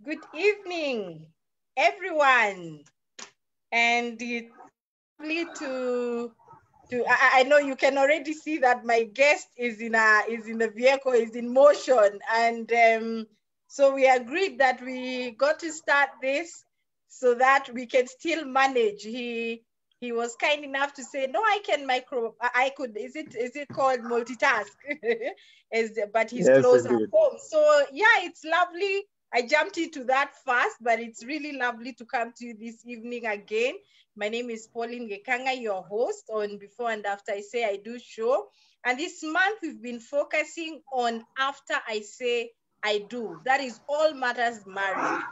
Good evening, everyone. And it's lovely I know you can already see that my guest is in the vehicle, is in motion. And so we agreed that we got to start this so that we can still manage. He was kind enough to say, no, I could, is it called multitask? But he's Yes, close at indeed. home. So yeah, it's lovely. I jumped into that fast, but it's really lovely to come to you this evening again. My name is Pauline Gikang'ah, your host on Before and After I Say I Do show. And this month we've been focusing on After I Say I Do. That is all matters marriage.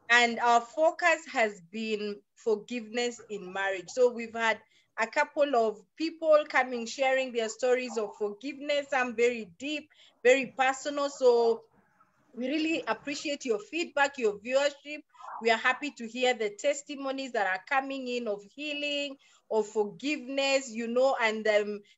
And our focus has been forgiveness in marriage. So we've had a couple of people coming, sharing their stories of forgiveness. Some very deep, very personal. So we really appreciate your feedback, your viewership. We are happy to hear the testimonies that are coming in of healing, of forgiveness, and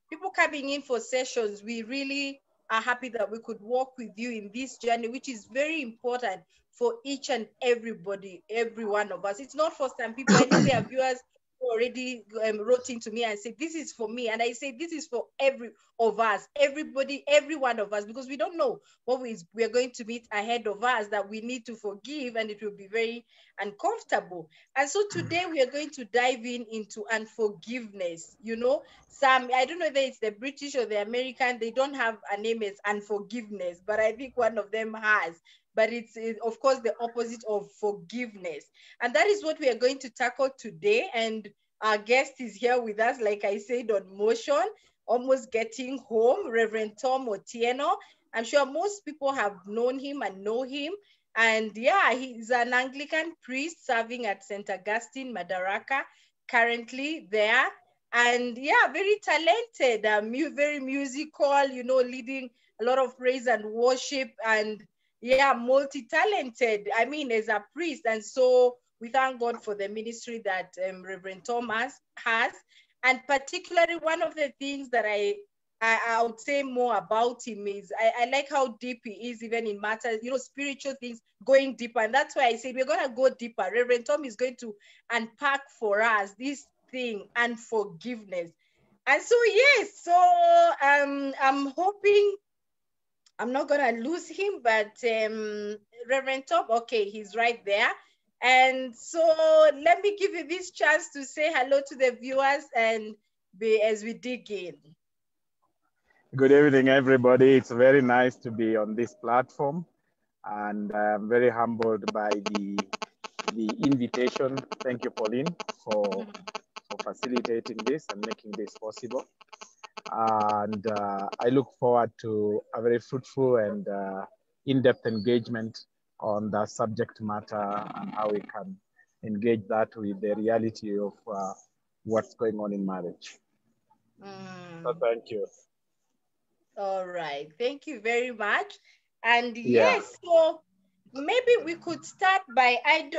people coming in for sessions. We really are happy that we could walk with you in this journey, which is very important for each and everybody, every one of us. It's not for some people. I know there are viewers who already wrote into me and said, this is for me. And I say, this is for every of us, everybody, every one of us, because we don't know what we are going to meet ahead of us that we need to forgive, and it will be very uncomfortable. And so today we are going to dive into unforgiveness. I don't know whether it's the British or the American, they don't have a name as unforgiveness, but I think one of them has. But it's of course the opposite of forgiveness. And that is what we are going to tackle today. And our guest is here with us, like I said, on motion, almost getting home, Rev'd Tom Otieno. I'm sure most people have known him and know him. And yeah, he's an Anglican priest serving at St. Augustine, Madaraka, currently there. And yeah, very talented, very musical, leading a lot of praise and worship, and yeah, multi-talented, as a priest. And so we thank God for the ministry that Reverend Thomas has. And particularly one of the things that I would say more about him is I like how deep he is, even in matters, spiritual things, going deeper. And that's why I said we're going to go deeper. Reverend Tom is going to unpack for us this thing, unforgiveness. And so, yes, so I'm hoping I'm not going to lose him, but Reverend Tom, okay, he's right there. And so let me give you this chance to say hello to the viewers and as we dig in. Good evening, everybody. It's very nice to be on this platform, and I'm very humbled by the invitation. Thank you, Pauline, for facilitating this and making this possible. And I look forward to a very fruitful and in-depth engagement on the subject matter and how we can engage that with the reality of what's going on in marriage. So thank you. All right. Thank you very much. And yes, so maybe we could start by,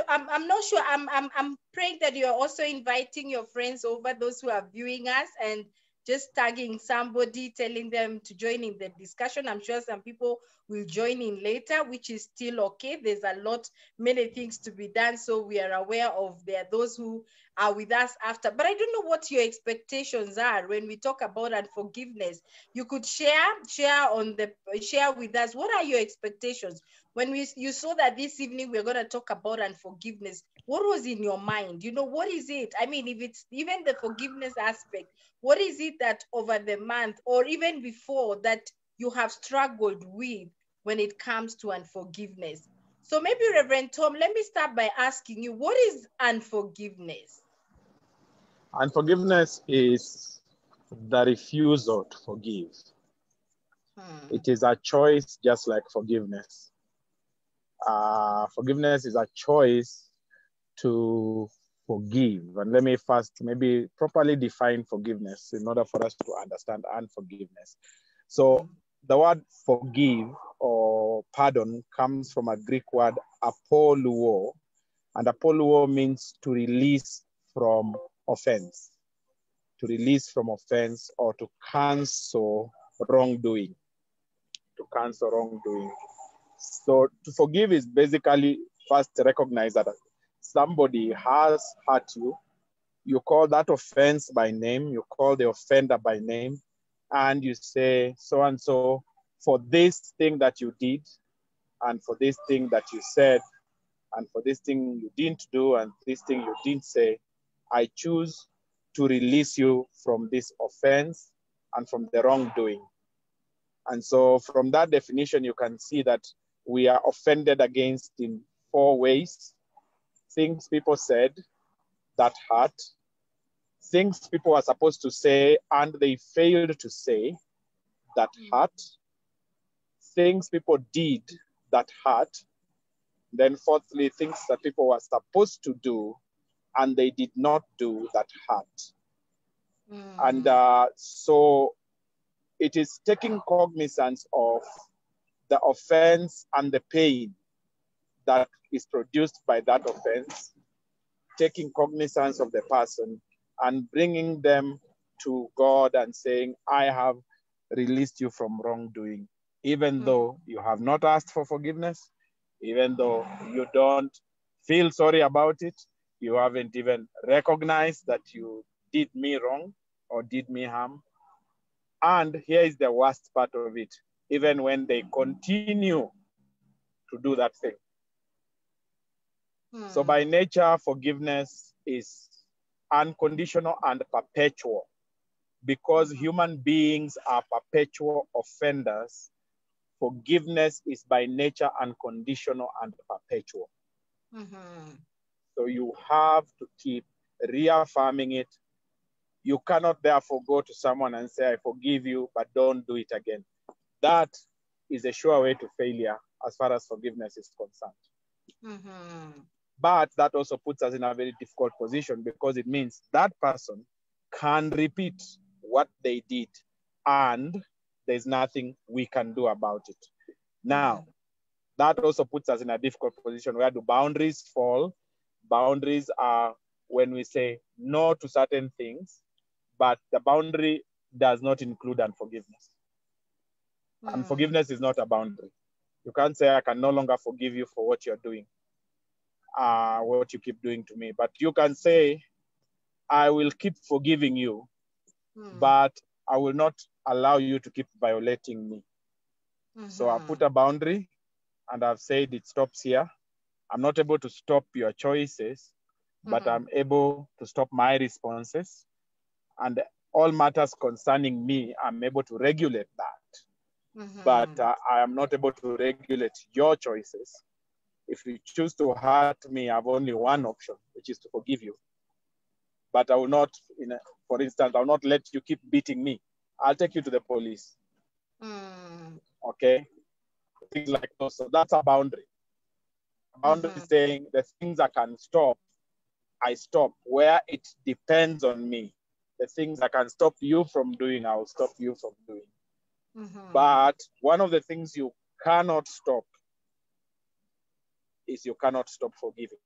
I'm not sure, I'm praying that you're also inviting your friends over, those who are viewing us, and just tagging somebody, telling them to join in the discussion. I'm sure some people will join in later, which is still okay. There's many things to be done. So we are aware of there are those who are with us after. But I don't know what your expectations are when we talk about unforgiveness. You could share with us, what are your expectations? When you saw that this evening we're going to talk about unforgiveness, what was in your mind? What is it? If it's even the forgiveness aspect, what is it that over the month or even before that you have struggled with when it comes to unforgiveness? So maybe Reverend Tom, let me start by asking you, what is unforgiveness? Unforgiveness is the refusal to forgive. It is a choice just like forgiveness. Forgiveness is a choice to forgive. And let me first maybe properly define forgiveness in order for us to understand unforgiveness. So the word forgive or pardon comes from a Greek word apoluo, and apoluo means to release from offense, to release from offense or to cancel wrongdoing, to cancel wrongdoing. So to forgive is basically first recognize that somebody has hurt you. You call that offense by name, you call the offender by name, and you say, so and so, for this thing that you did, and for this thing that you said, and for this thing you didn't do, and this thing you didn't say, I choose to release you from this offense and from the wrongdoing. And so from that definition, you can see that we are offended against in 4 ways. Things people said that hurt, things people were supposed to say and they failed to say that hurt, things people did that hurt, then fourthly, things that people were supposed to do and they did not do that hurt. And so it is taking cognizance of the offense and the pain that is produced by that offense, taking cognizance of the person and bringing them to God and saying, I have released you from wrongdoing, even though you have not asked for forgiveness, even though you don't feel sorry about it, you haven't even recognized that you did me wrong or did me harm. And here is the worst part of it, even when they continue to do that thing. So by nature, forgiveness is unconditional and perpetual. Because human beings are perpetual offenders, forgiveness is by nature unconditional and perpetual. So you have to keep reaffirming it. You cannot therefore go to someone and say, I forgive you, but don't do it again. That is a sure way to failure as far as forgiveness is concerned. But that also puts us in a very difficult position because it means that person can repeat what they did and there's nothing we can do about it. Now, that also puts us in a difficult position. Where do boundaries fall? Boundaries are when we say no to certain things, but the boundary does not include unforgiveness. Unforgiveness is not a boundary. You can't say, I can no longer forgive you for what you're doing, what you keep doing to me. But you can say, I will keep forgiving you, but I will not allow you to keep violating me. So I put a boundary and I've said it stops here. I'm not able to stop your choices, but I'm able to stop my responses. And all matters concerning me, I'm able to regulate that. But I am not able to regulate your choices. If you choose to hurt me, I have only one option, which is to forgive you. But I will not, for instance, I will not let you keep beating me. I'll take you to the police. Okay? Things like those. So that's a boundary. A boundary is saying the things I can stop, I stop. Where it depends on me. The things I can stop you from doing, I will stop you from doing. But one of the things you cannot stop is you cannot stop forgiving.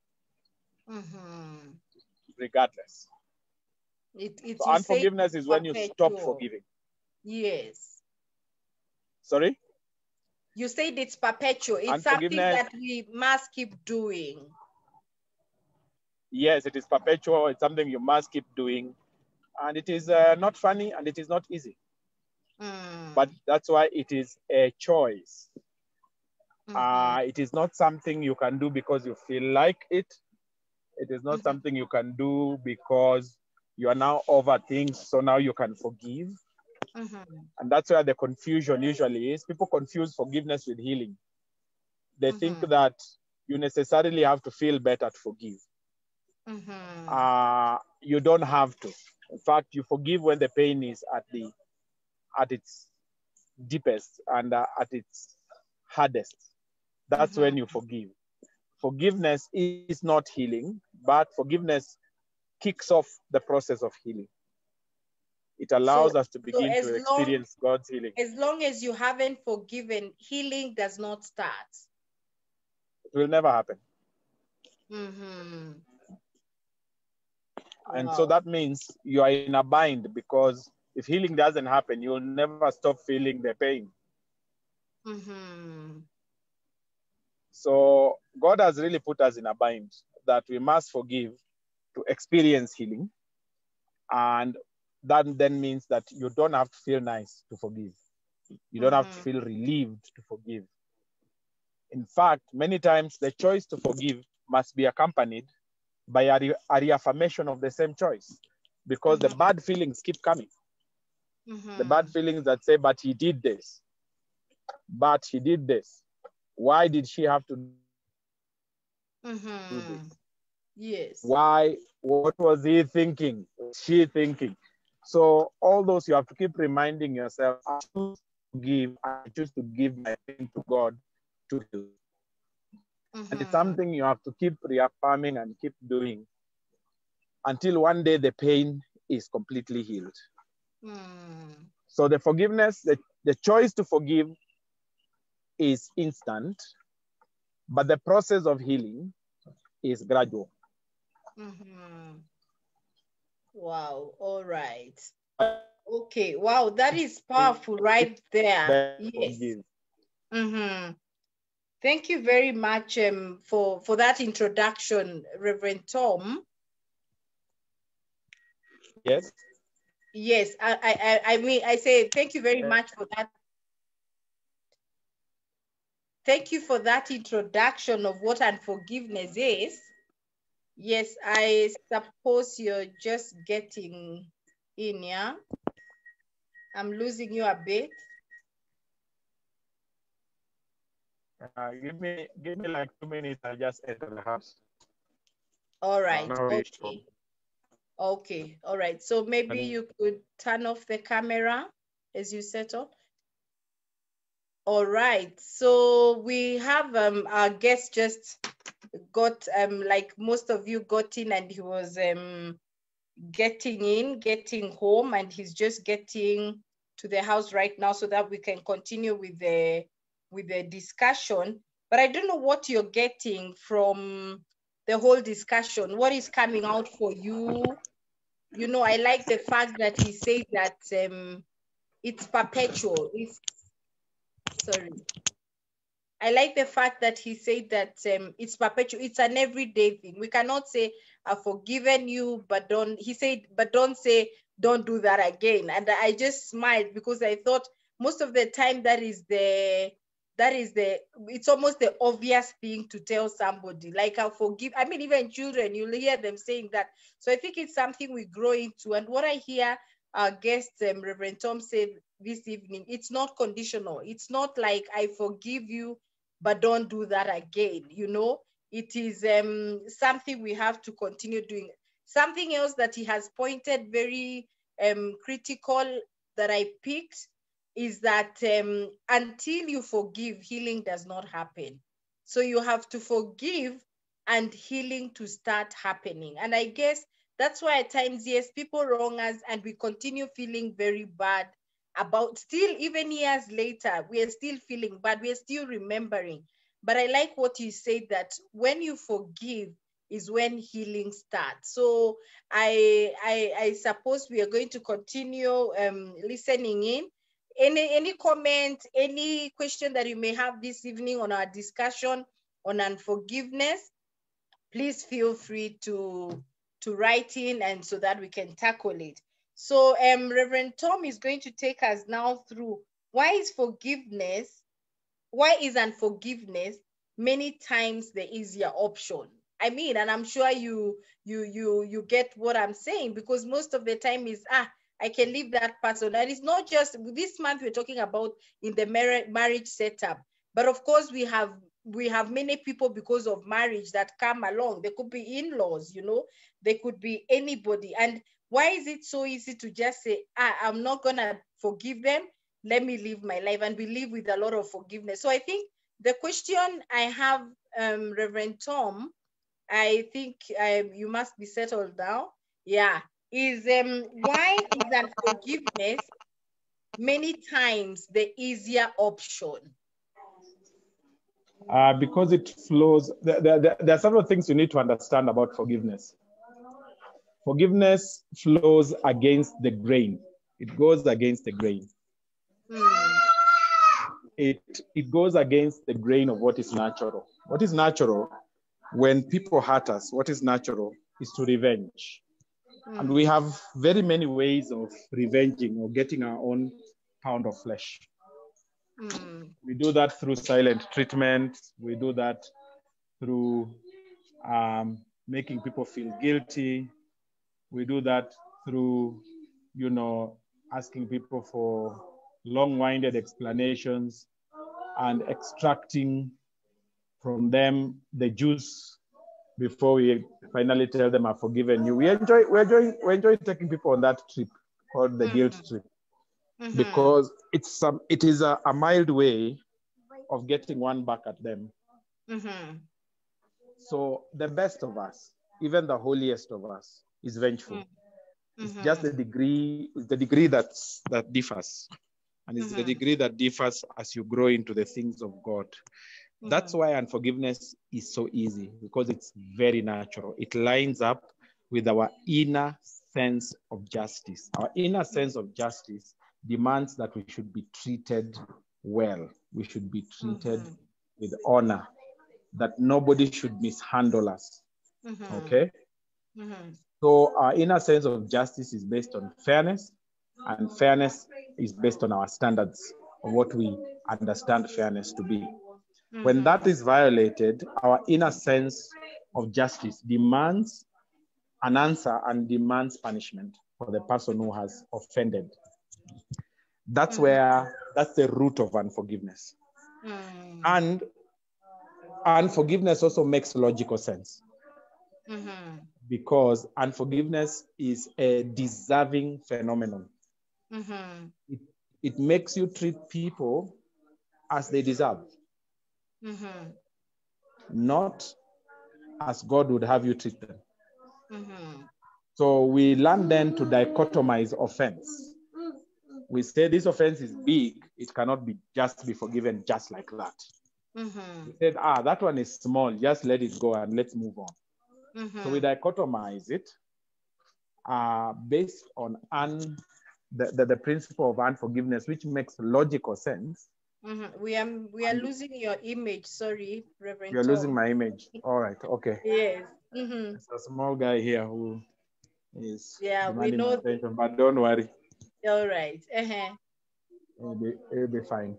Regardless. So unforgiveness is when you stop forgiving. Yes. Sorry? You said it's perpetual. It's something that we must keep doing. Yes, it is perpetual. It's something you must keep doing. And it is not funny and it is not easy. But that's why it is a choice. It is not something you can do because you feel like it. It is not something you can do because you are now over things, so now you can forgive. And that's where the confusion usually is. People confuse forgiveness with healing. They think that you necessarily have to feel better to forgive. You don't have to. In fact, you forgive when the pain is at its deepest and at its hardest. That's when you forgive. Forgiveness is not healing, but forgiveness kicks off the process of healing. It allows us to begin to experience God's healing. As long as you haven't forgiven, healing does not start. It will never happen. And so that means you are in a bind, because if healing doesn't happen, you'll never stop feeling the pain. So God has really put us in a bind that we must forgive to experience healing. And that then means that you don't have to feel nice to forgive. You don't have to feel relieved to forgive. In fact, many times the choice to forgive must be accompanied by a reaffirmation of the same choice, because the bad feelings keep coming. The bad feelings that say, but he did this. But he did this. Why did she have to do this? Yes. Why? What was he thinking? She thinking? So all those, you have to keep reminding yourself, I choose to give. I choose to give my thing to God to heal. And it's something you have to keep reaffirming and keep doing until one day the pain is completely healed. So the forgiveness, the choice to forgive is instant, but the process of healing is gradual. Wow. All right. Okay. Wow, that is powerful right there. Yes. Thank you very much for that introduction, Reverend Tom. Yes. Yes, I mean, I say thank you very much for that. Thank you for that introduction of what unforgiveness is. Yes, I suppose you're just getting in, yeah? I'm losing you a bit. Give me like 2 minutes. I'll just enter the house. All right. Okay. Okay. All right. So maybe you could turn off the camera as you settle. All right. So we have our guest just got like most of you got in, and he was getting home, and he's just getting to the house right now so that we can continue with the discussion. But I don't know what you're getting from the whole discussion. What is coming out for you? You know, I like the fact that he said that it's perpetual. I like the fact that he said that it's perpetual. It's an everyday thing. We cannot say, I've forgiven you, but don't say, don't do that again. And I just smiled because I thought most of the time it's almost the obvious thing to tell somebody, like, I'll forgive. I mean, even children, you'll hear them saying that. So I think it's something we grow into. And what I hear our guest, Reverend Tom, said this evening, it's not conditional. It's not like, I forgive you, but don't do that again. You know, it is something we have to continue doing. Something else that he has pointed very critical that I picked is that until you forgive, healing does not happen. So you have to forgive and healing to start happening. And I guess that's why at times, yes, people wrong us and we continue feeling very bad about, still even years later, we are still feeling bad, we are still remembering. But I like what you said, that when you forgive is when healing starts. So I suppose we are going to continue listening in. Any comment, any question that you may have this evening on our discussion on unforgiveness, please feel free to write in, and so that we can tackle it. So Reverend Tom is going to take us now through why is unforgiveness many times the easier option. I mean, and I'm sure you get what I'm saying, because most of the time is, I can leave that person. And it's not just this month we're talking about in the marriage setup, but of course we have many people because of marriage that come along. They could be in-laws, you know, they could be anybody. And why is it so easy to just say, I'm not gonna forgive them, let me live my life? And we live with a lot of forgiveness. So I think the question I have, Reverend Tom, I think you must be settled now. Yeah, is why is that forgiveness many times the easier option? Because it flows. There are several things you need to understand about forgiveness. Forgiveness flows against the grain. It goes against the grain. It goes against the grain of what is natural. What is natural when people hurt us? What is natural is to revenge. And we have very many ways of revenging or getting our own pound of flesh. We do that through silent treatment. We do that through making people feel guilty. We do that through, you know, asking people for long-winded explanations and extracting from them the juice before we finally tell them I've forgiven you. We enjoy taking people on that trip called the guilt trip, because it is a mild way of getting one back at them. So the best of us, even the holiest of us, is vengeful. It's just the degree that differs. And it's the degree that differs as you grow into the things of God. That's why unforgiveness is so easy, because it's very natural. It lines up with our inner sense of justice. Our inner sense of justice demands that we should be treated well. We should be treated with honor, that nobody should mishandle us. Okay? So our inner sense of justice is based on fairness, and fairness is based on our standards of what we understand fairness to be. When that is violated, our inner sense of justice demands an answer and demands punishment for the person who has offended. That's the root of unforgiveness. And unforgiveness also makes logical sense. Because unforgiveness is a deserving phenomenon. It makes you treat people as they deserve. Not as God would have you treat them. So we learn then to dichotomize offense. We say this offense is big, it cannot be forgiven just like that. We said, that one is small, just let it go and let's move on. So we dichotomize it based on the principle of unforgiveness, which makes logical sense. We are losing your image. Sorry, Reverend You're Tom. losing my image. All right. Okay. Yes. It's a small guy here who is we know attention, but don't worry. All right. It'll be fine.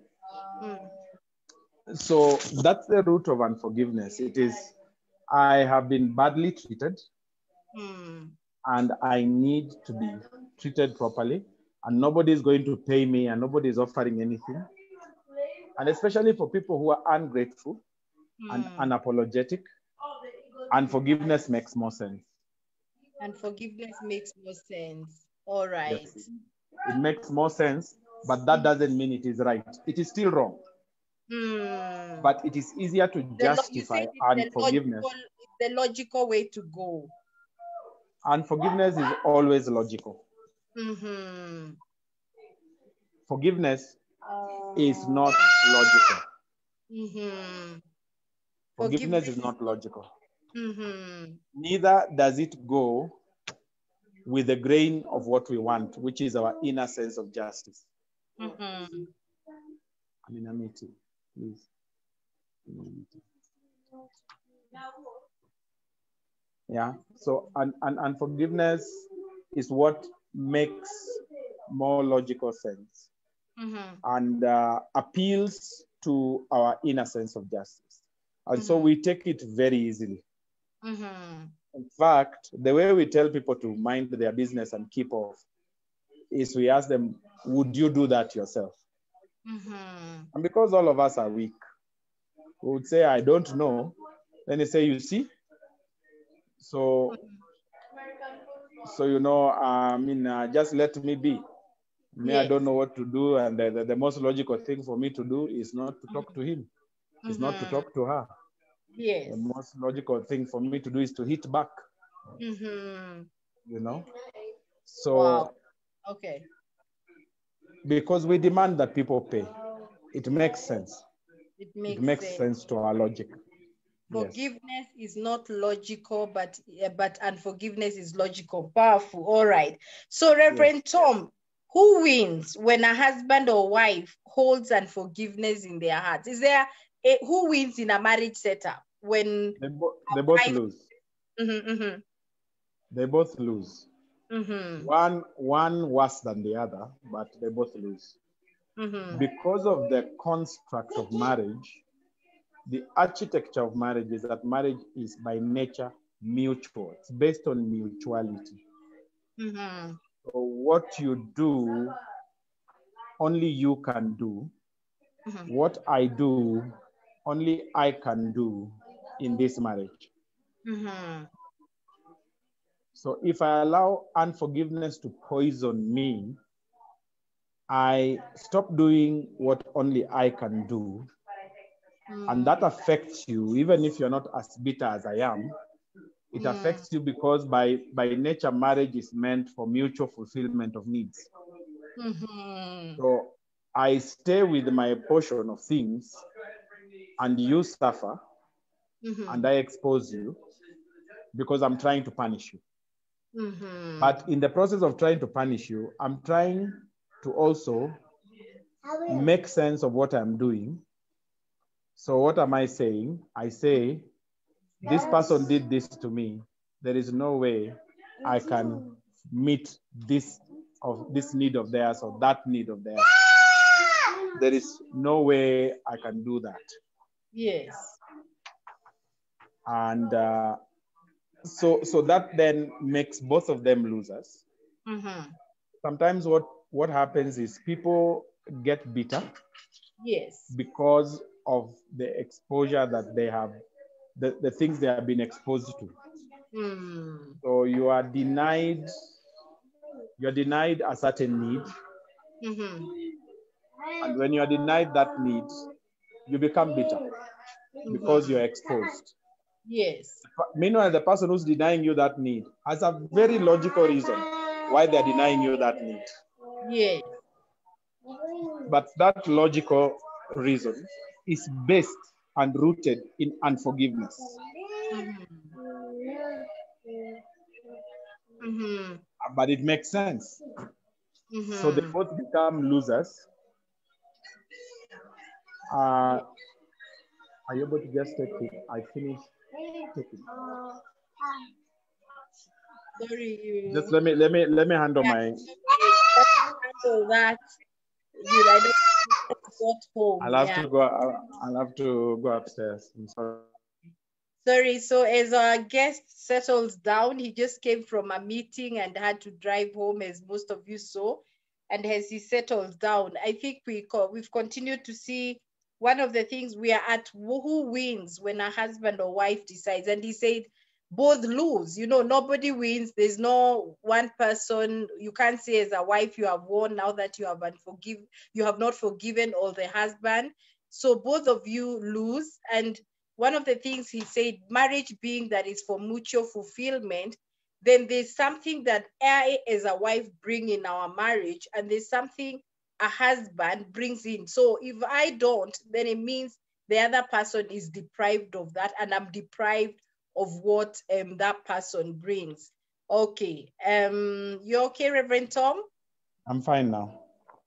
So that's the root of unforgiveness. It is, I have been badly treated, and I need to be treated properly, and nobody is going to pay me, and nobody is offering anything. And especially for people who are ungrateful and unapologetic, unforgiveness makes more sense. Unforgiveness makes more sense. All right. Yes, it makes more sense, but that doesn't mean it is right. It is still wrong. But it is easier to justify unforgiveness. The logical way to go. Unforgiveness is always logical. Forgiveness is not logical. Forgiveness is not logical. Neither does it go with the grain of what we want, which is our inner sense of justice. I'm in a meeting, please. Yeah, so unforgiveness is what makes more logical sense and appeals to our inner sense of justice. And so we take it very easily. In fact, the way we tell people to mind their business and keep off is we ask them, would you do that yourself? And because all of us are weak, we would say, I don't know. Then they say, you see? So you know, just let me be. Yes. I don't know what to do. And the most logical thing for me to do is not to talk to him. It's not to talk to her. Yes. The most logical thing for me to do is to hit back. You know? So, wow. Okay. Because we demand that people pay. It makes sense. It makes sense to our logic. Forgiveness is not logical, but unforgiveness is logical. Powerful. All right. So, Reverend Tom, who wins when a husband or wife holds unforgiveness in their hearts? Is there who wins in a marriage setup when they both lose. They both lose. One worse than the other, but they both lose. Because of the construct of marriage, the architecture of marriage is that marriage is by nature mutual. It's based on mutuality. So what you do, only you can do. What I do, only I can do in this marriage. So if I allow unforgiveness to poison me, I stop doing what only I can do. And that affects you, even if you're not as bitter as I am. It affects you because by nature, marriage is meant for mutual fulfillment of needs. So I stay with my portion of things and you suffer and I expose you because I'm trying to punish you. But in the process of trying to punish you, I'm trying to also make sense of what I'm doing. So what am I saying? I say, this person did this to me. There is no way I can meet this need of theirs or that need of theirs. There is no way I can do that. Yes. And so that then makes both of them losers. Sometimes what happens is people get bitter. Yes. Because of the exposure that they have, the things they have been exposed to. So you're denied a certain need. And when you are denied that need, you become bitter because you're exposed. Yes. Meanwhile, the person who's denying you that need has a very logical reason why they're denying you that need. Yes. But that logical reason is based and rooted in unforgiveness. But it makes sense. So they both become losers. Are you able to just take it? I finished taking. Sorry. Just let me handle my. Handle that. I don't got home. I'll have to go upstairs. I'm sorry. Sorry. So as our guest settles down, he just came from a meeting and had to drive home, as most of you saw. And as he settles down, I think we've continued to see one of the things we are at: who wins when a husband or wife decides. And he said both lose. Nobody wins. There's no one person. You can't say as a wife you have won now that you have not forgiven or the husband. So both of you lose. And one of the things he said, marriage being that is for mutual fulfillment, then there's something that I as a wife bring in our marriage, and there's something a husband brings in. So if I don't, then it means the other person is deprived of that, and I'm deprived of what that person brings. Okay. You okay, Reverend Tom? I'm fine now.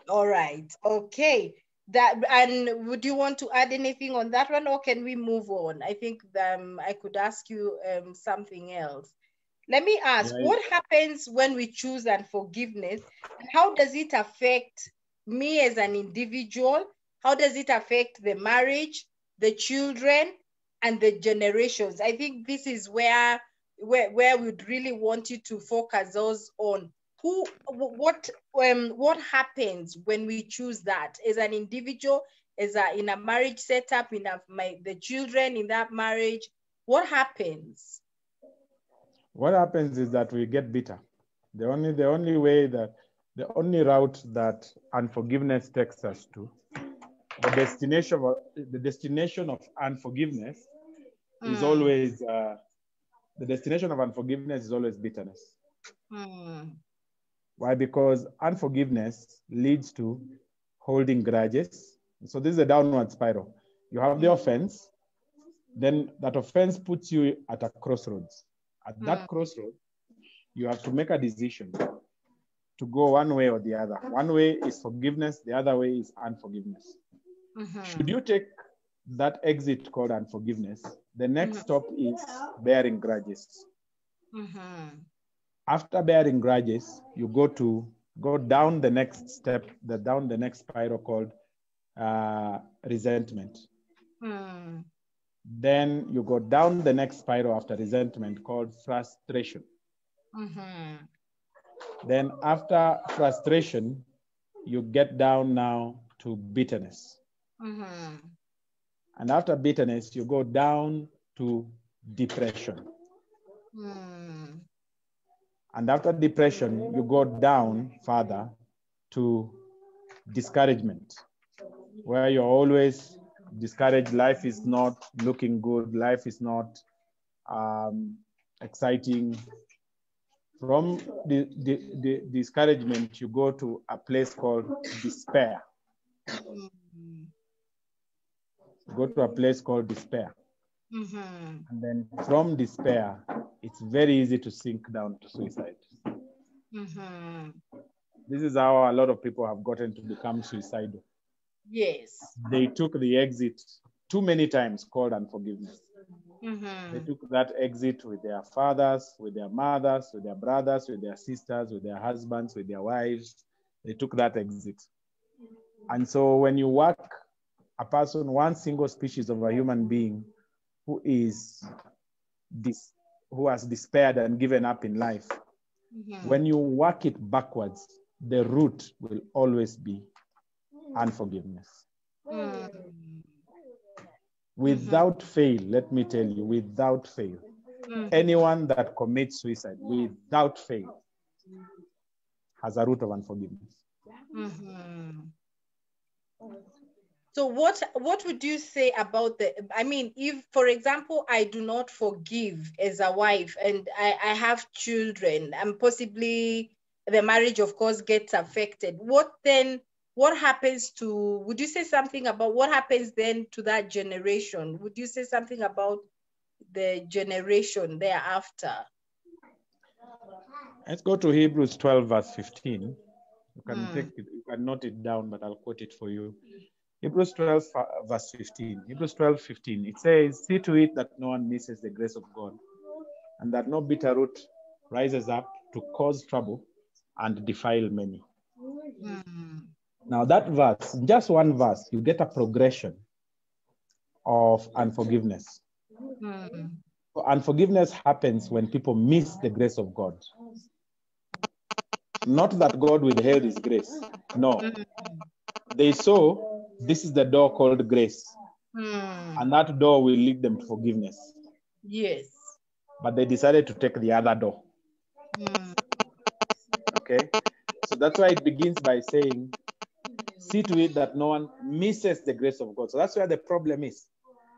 All right. Okay. And would you want to add anything on that one, or can we move on? I think I could ask you something else. Let me ask, what happens when we choose unforgiveness? How does it affect me as an individual? How does it affect the marriage, the children, and the generations? I think this is where we'd really want you to focus us on. What happens when we choose that as an individual, in a marriage setup, the children in that marriage? What happens? What happens is that we get bitter. The only route that unforgiveness takes us to, the destination of unforgiveness is always bitterness. Why? Because unforgiveness leads to holding grudges. So this is a downward spiral. You have the offense, then that offense puts you at a crossroads. At that crossroad, you have to make a decision to go one way or the other. One way is forgiveness, the other way is unforgiveness. Should you take that exit called unforgiveness, the next stop is bearing grudges. After bearing grudges, you go down the next step, down the next spiral called resentment. Then you go down the next spiral after resentment called frustration. Then after frustration, you get down now to bitterness. And after bitterness, you go down to depression. And after depression, you go down further to discouragement, where you're always discouraged. Life is not looking good. Life is not exciting. From the discouragement, you go to a place called despair. You go to a place called despair. And then from despair, it's very easy to sink down to suicide. This is how a lot of people have gotten to become suicidal. Yes. They took the exit too many times called unforgiveness. They took that exit with their fathers, with their mothers, with their brothers, with their sisters, with their husbands, with their wives. They took that exit. And so when you work a person, one single species of a human being who has despaired and given up in life, when you work it backwards, the root will always be unforgiveness. Without fail, let me tell you, without fail, anyone that commits suicide without fail has a root of unforgiveness. So what would you say about if, for example, I do not forgive as a wife and I have children and possibly the marriage, of course, gets affected, what happens to, would you say something about what happens then to that generation? Would you say something about the generation thereafter? Let's go to Hebrews 12, verse 15. You can take it, you can note it down, but I'll quote it for you. Hebrews 12, verse 15. Hebrews 12, 15. It says, see to it that no one misses the grace of God, and that no bitter root rises up to cause trouble and defile many. Now that verse, just one verse, you get a progression of unforgiveness. So unforgiveness happens when people miss the grace of God. Not that God withheld his grace. No. They saw this is the door called grace. And that door will lead them to forgiveness. Yes. But they decided to take the other door. Okay? So that's why it begins by saying, see to it that no one misses the grace of God. So that's where the problem is.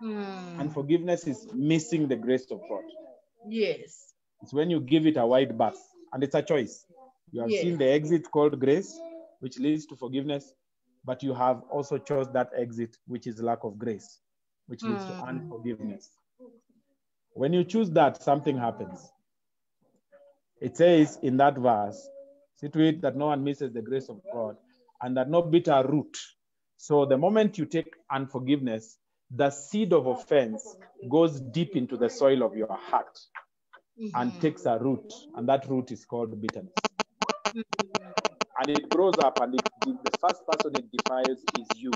Unforgiveness is missing the grace of God. Yes. It's when you give it a wide berth, and it's a choice. You have seen the exit called grace, which leads to forgiveness, but you have also chose that exit, which is lack of grace, which leads to unforgiveness. When you choose that, something happens. It says in that verse, see to it that no one misses the grace of God, and that no bitter root. So the moment you take unforgiveness, the seed of offense goes deep into the soil of your heart and takes a root, and that root is called bitterness. And it grows up, and the first person it defiles is you.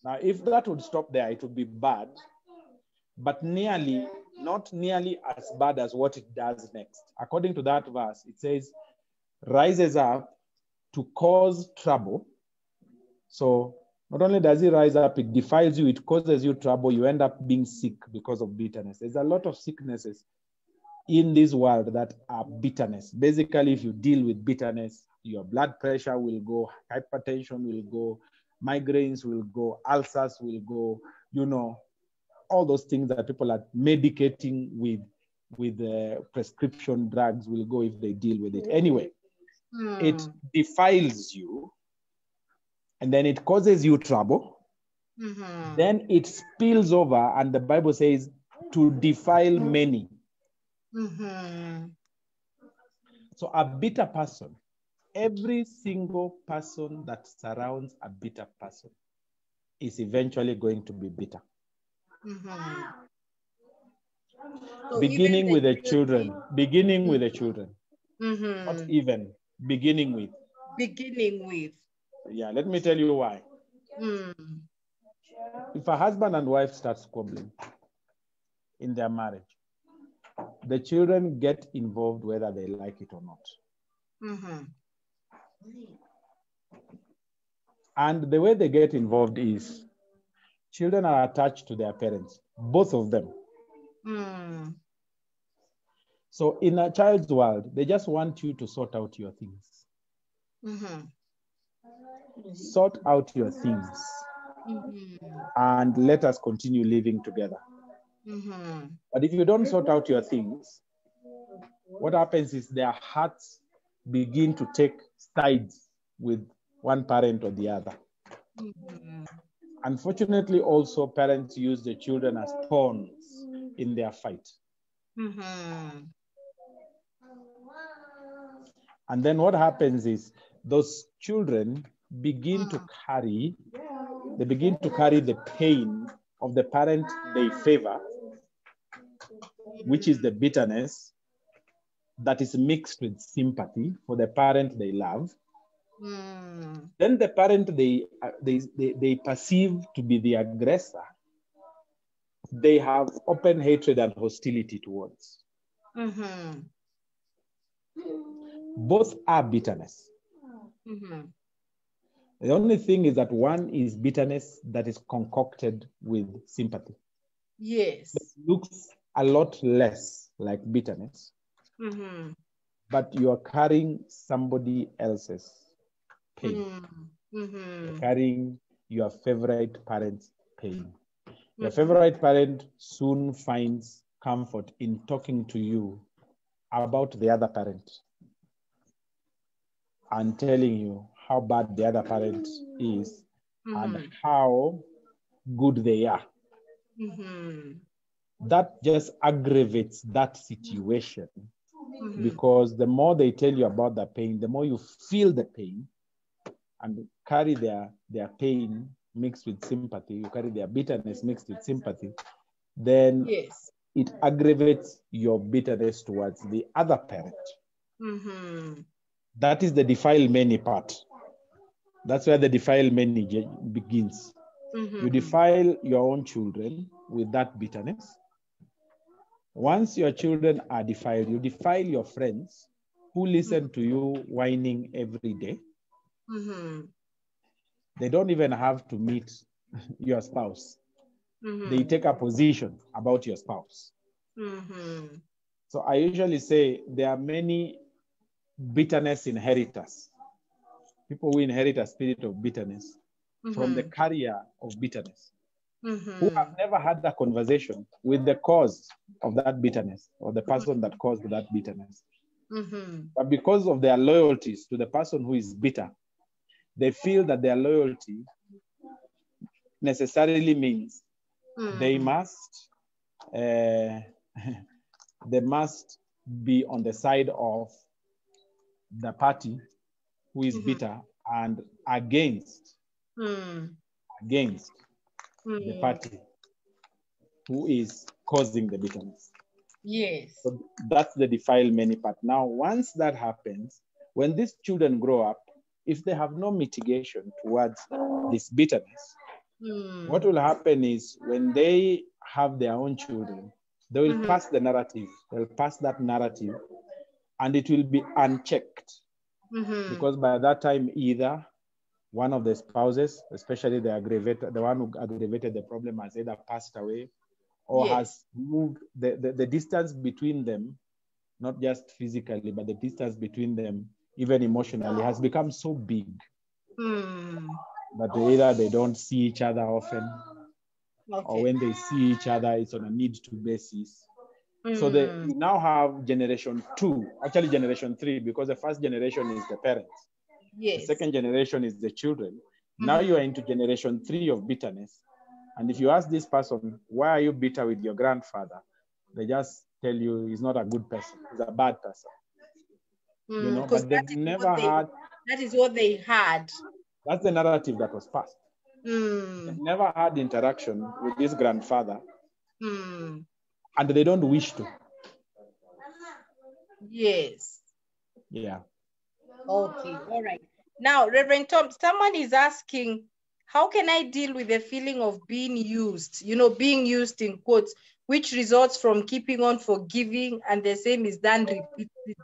Now, if that would stop there, it would be bad, but not nearly as bad as what it does next. According to that verse, it says, rises up to cause trouble. So not only does it rise up, it defiles you, it causes you trouble, you end up being sick because of bitterness. There's a lot of sicknesses in this world that are bitterness. Basically, if you deal with bitterness, your blood pressure will go, hypertension will go, migraines will go, ulcers will go, all those things that people are medicating with prescription drugs will go if they deal with it. Anyway, it defiles you, and then it causes you trouble. Then it spills over, and the Bible says to defile many. So a bitter person, every single person that surrounds a bitter person is eventually going to be bitter. So beginning with the children, with the children. Not even, beginning with. Beginning with. Yeah, let me tell you why. If a husband and wife start squabbling in their marriage, the children get involved whether they like it or not. And the way they get involved is children are attached to their parents, both of them. So in a child's world, they just want you to sort out your things. Sort out your things. And let us continue living together. But if you don't sort out your things, what happens is their hearts begin to take sides with one parent or the other. Unfortunately, also parents use the children as pawns in their fight. And then what happens is those children begin to carry the pain of the parent they favor, which is the bitterness that is mixed with sympathy for the parent they love. Then the parent they perceive to be the aggressor, they have open hatred and hostility towards. Both are bitterness. The only thing is that one is bitterness that is concocted with sympathy. Yes. It looks a lot less like bitterness, but you are carrying somebody else's pain. You're carrying your favorite parent's pain. Your favorite parent soon finds comfort in talking to you about the other parent and telling you how bad the other parent is and how good they are. That just aggravates that situation because the more they tell you about the pain, the more you feel the pain and carry their pain mixed with sympathy, you carry their bitterness mixed with sympathy, then it aggravates your bitterness towards the other parent. That is the defile many part. That's where the defile many begins. You defile your own children with that bitterness. Once your children are defiled, you defile your friends who listen to you whining every day. They don't even have to meet your spouse. They take a position about your spouse. So I usually say there are many bitterness inheritors. People who inherit a spirit of bitterness from the carrier of bitterness, who have never had a conversation with the cause of that bitterness or the person that caused that bitterness. But because of their loyalties to the person who is bitter, they feel that their loyalty necessarily means they must be on the side of the party who is bitter and against the party who is causing the bitterness. Yes. So that's the defile many part. Now, once that happens, when these children grow up, if they have no mitigation towards this bitterness, what will happen is when they have their own children, they will pass the narrative. They'll pass that narrative and it will be unchecked. Because by that time, either one of the spouses, especially the one who aggravated the problem, has either passed away or has moved the distance between them, not just physically, but the distance between them, even emotionally, has become so big that either they don't see each other often, or when they see each other, it's on a need-to basis. So we now have generation 2, actually generation 3, because the first generation is the parents. The second generation is the children. Now you are into generation 3 of bitterness. And if you ask this person, why are you bitter with your grandfather? They just tell you he's not a good person. He's a bad person. You know, but they've never had. That is what they had. That's the narrative that was passed. They've never had interaction with this grandfather, Mm. and they don't wish to. Yes. Yeah. Okay. All right. Now, Reverend Tom, someone is asking, how can I deal with the feeling of being used, being used in quotes, which results from keeping on forgiving and the same is done repeatedly?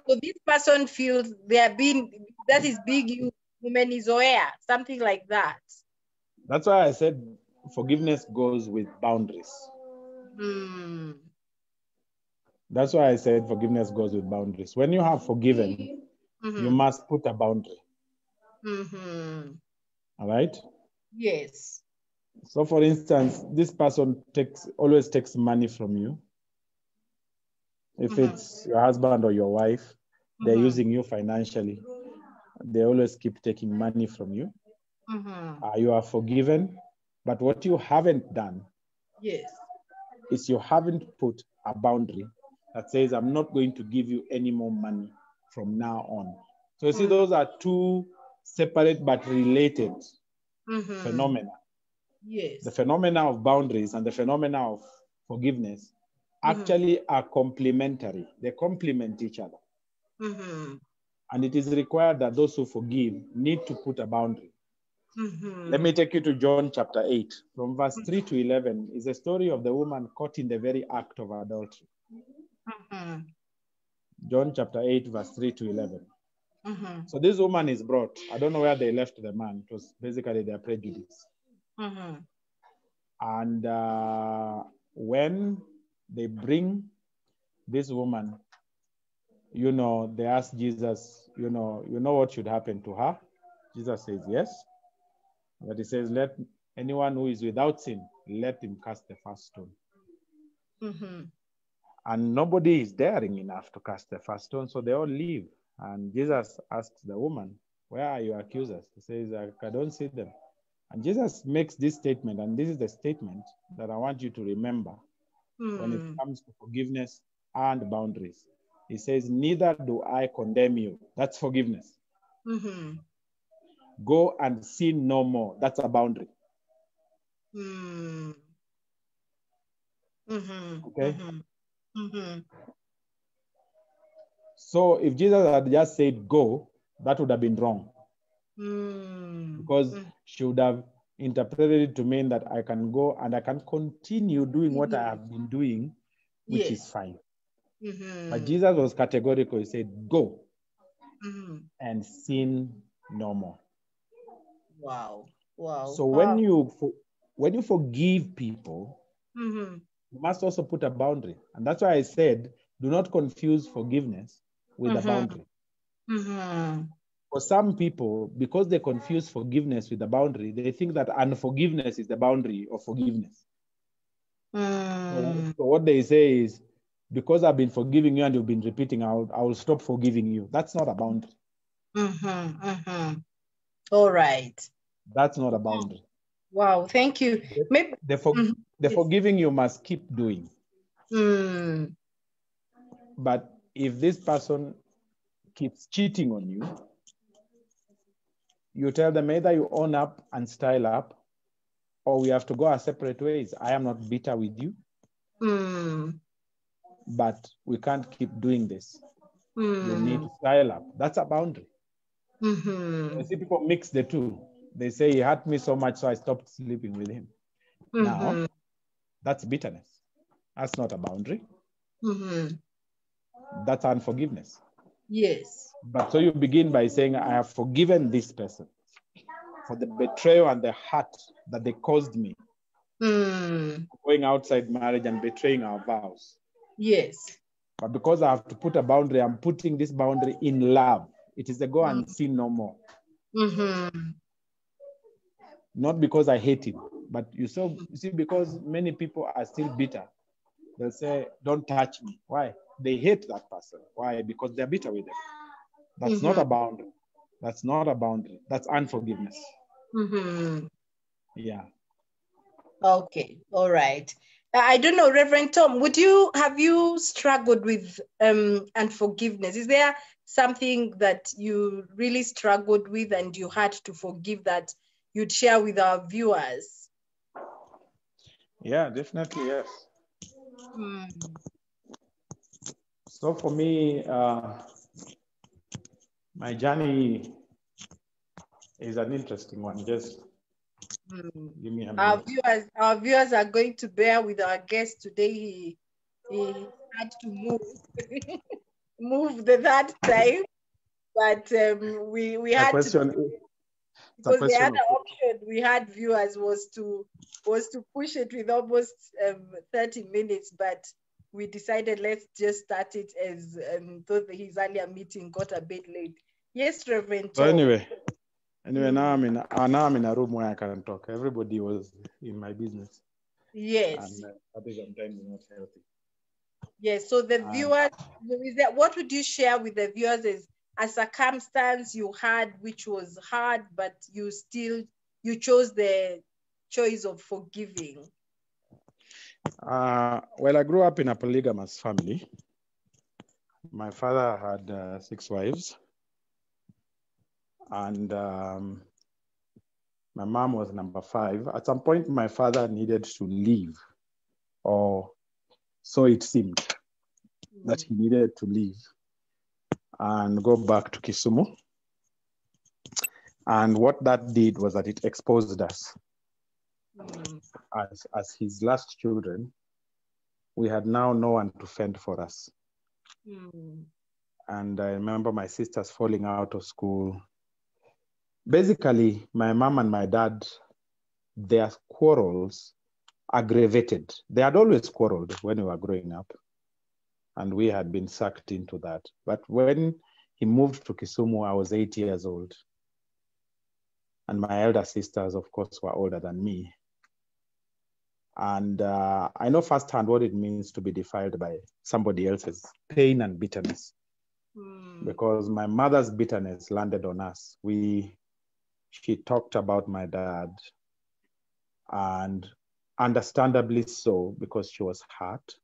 So this person feels that is being used, humanizoea, something like that. That's why I said forgiveness goes with boundaries. That's why I said forgiveness goes with boundaries. When you have forgiven, you must put a boundary. All right? Yes. So for instance, this person always takes money from you. If it's your husband or your wife, they're using you financially. They always keep taking money from you. You are forgiven, but what you haven't done is you haven't put a boundary that says, I'm not going to give you any more money from now on. So you see, those are two separate but related phenomena. Yes. The phenomena of boundaries and the phenomena of forgiveness actually are complementary. They complement each other. And it is required that those who forgive need to put a boundary. Let me take you to John chapter 8. From verse 3 to 11 is a story of the woman caught in the very act of adultery. John chapter 8, verse 3 to 11. So this woman is brought. I don't know where they left the man. It was basically their prejudice. And when they bring this woman, they ask Jesus, you know what should happen to her? Jesus says yes. But he says, let anyone who is without sin, let him cast the first stone. And nobody is daring enough to cast the first stone, so they all leave. And Jesus asks the woman, where are your accusers? He says, I don't see them. And Jesus makes this statement, and this is the statement that I want you to remember when it comes to forgiveness and boundaries. He says, neither do I condemn you. That's forgiveness. Go and sin no more. That's a boundary. Okay? So if Jesus had just said go, that would have been wrong. Because she would have interpreted it to mean that I can go and I can continue doing what I have been doing, which is fine. But Jesus was categorical. He said, go and sin no more. Wow. So when you forgive people, you must also put a boundary. And that's why I said, do not confuse forgiveness with a boundary. For some people, because they confuse forgiveness with a boundary, they think that unforgiveness is the boundary of forgiveness. So what they say is, because I've been forgiving you and you've been repeating, I will stop forgiving you. That's not a boundary. All right. That's not a boundary. Wow, thank you. The forgiving you must keep doing. But if this person keeps cheating on you, you tell them either you own up and style up, or we have to go our separate ways. I am not bitter with you, but we can't keep doing this. You need to style up. That's a boundary. You see, people mix the two. They say he hurt me so much, so I stopped sleeping with him. Now, that's bitterness. That's not a boundary. That's unforgiveness. Yes. But so you begin by saying, I have forgiven this person for the betrayal and the hurt that they caused me. Going outside marriage and betraying our vows. Yes. But because I have to put a boundary, I'm putting this boundary in love. It is a go and sin no more. Not because I hate him, but you see, because many people are still bitter. They'll say, don't touch me. Why? They hate that person. Why? Because they're bitter with them. That's not a boundary. That's not a boundary. That's unforgiveness. Yeah. Okay. All right. I don't know, Reverend Tom, have you struggled with unforgiveness? Is there something that you really struggled with and you had to forgive that you'd share with our viewers? Yeah, definitely, yes. Mm. So for me, my journey is an interesting one. Just give me a minute. Our viewers are going to bear with our guest today. He had to move the third time, but we had to, because the other option we had, viewers, was to push it with almost 30 minutes, but we decided let's just start it as though his earlier meeting got a bit late. Yes, Rev'd Tom. So anyway, now I'm in a room where I can talk. Everybody was in my business. Yes. And I think sometimes it's not healthy. Yes. So the viewers, what would you share with the viewers as a circumstance you had which was hard, but you chose the choice of forgiving? Well, I grew up in a polygamous family. My father had 6 wives, and my mom was number 5. At some point, my father needed to leave, or so it seemed, that he needed to leave and go back to Kisumu. And what that did was that it exposed us. As his last children, we had now no one to fend for us. And I remember my sisters falling out of school. Basically, my mom and my dad, their quarrels aggravated. They had always quarreled when we were growing up, and we had been sucked into that. But when he moved to Kisumu, I was 8 years old. And my elder sisters, of course, were older than me. And I know firsthand what it means to be defiled by somebody else's pain and bitterness. Because my mother's bitterness landed on us. She talked about my dad, and understandably so, because she was hurt.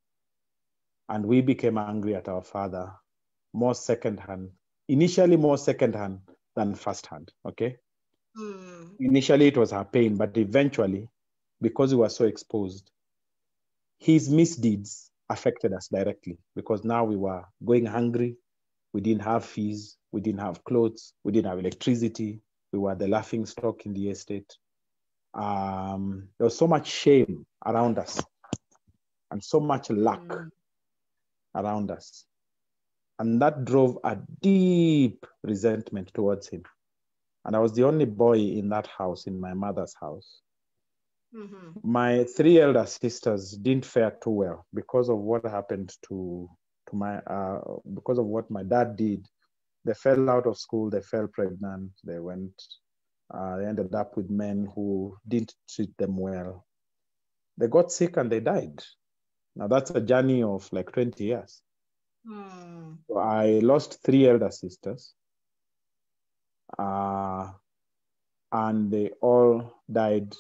And we became angry at our father, more secondhand, initially more secondhand than firsthand, okay? Initially it was her pain, but eventually, because we were so exposed, his misdeeds affected us directly, because now we were going hungry. We didn't have fees. We didn't have clothes. We didn't have electricity. We were the laughing stock in the estate. There was so much shame around us and so much lack around us. And that drove a deep resentment towards him. And I was the only boy in that house, in my mother's house. My 3 elder sisters didn't fare too well because of what happened because of what my dad did. They fell out of school, they fell pregnant, they ended up with men who didn't treat them well. They got sick and they died. Now that's a journey of like 20 years. So I lost 3 elder sisters, and they all died,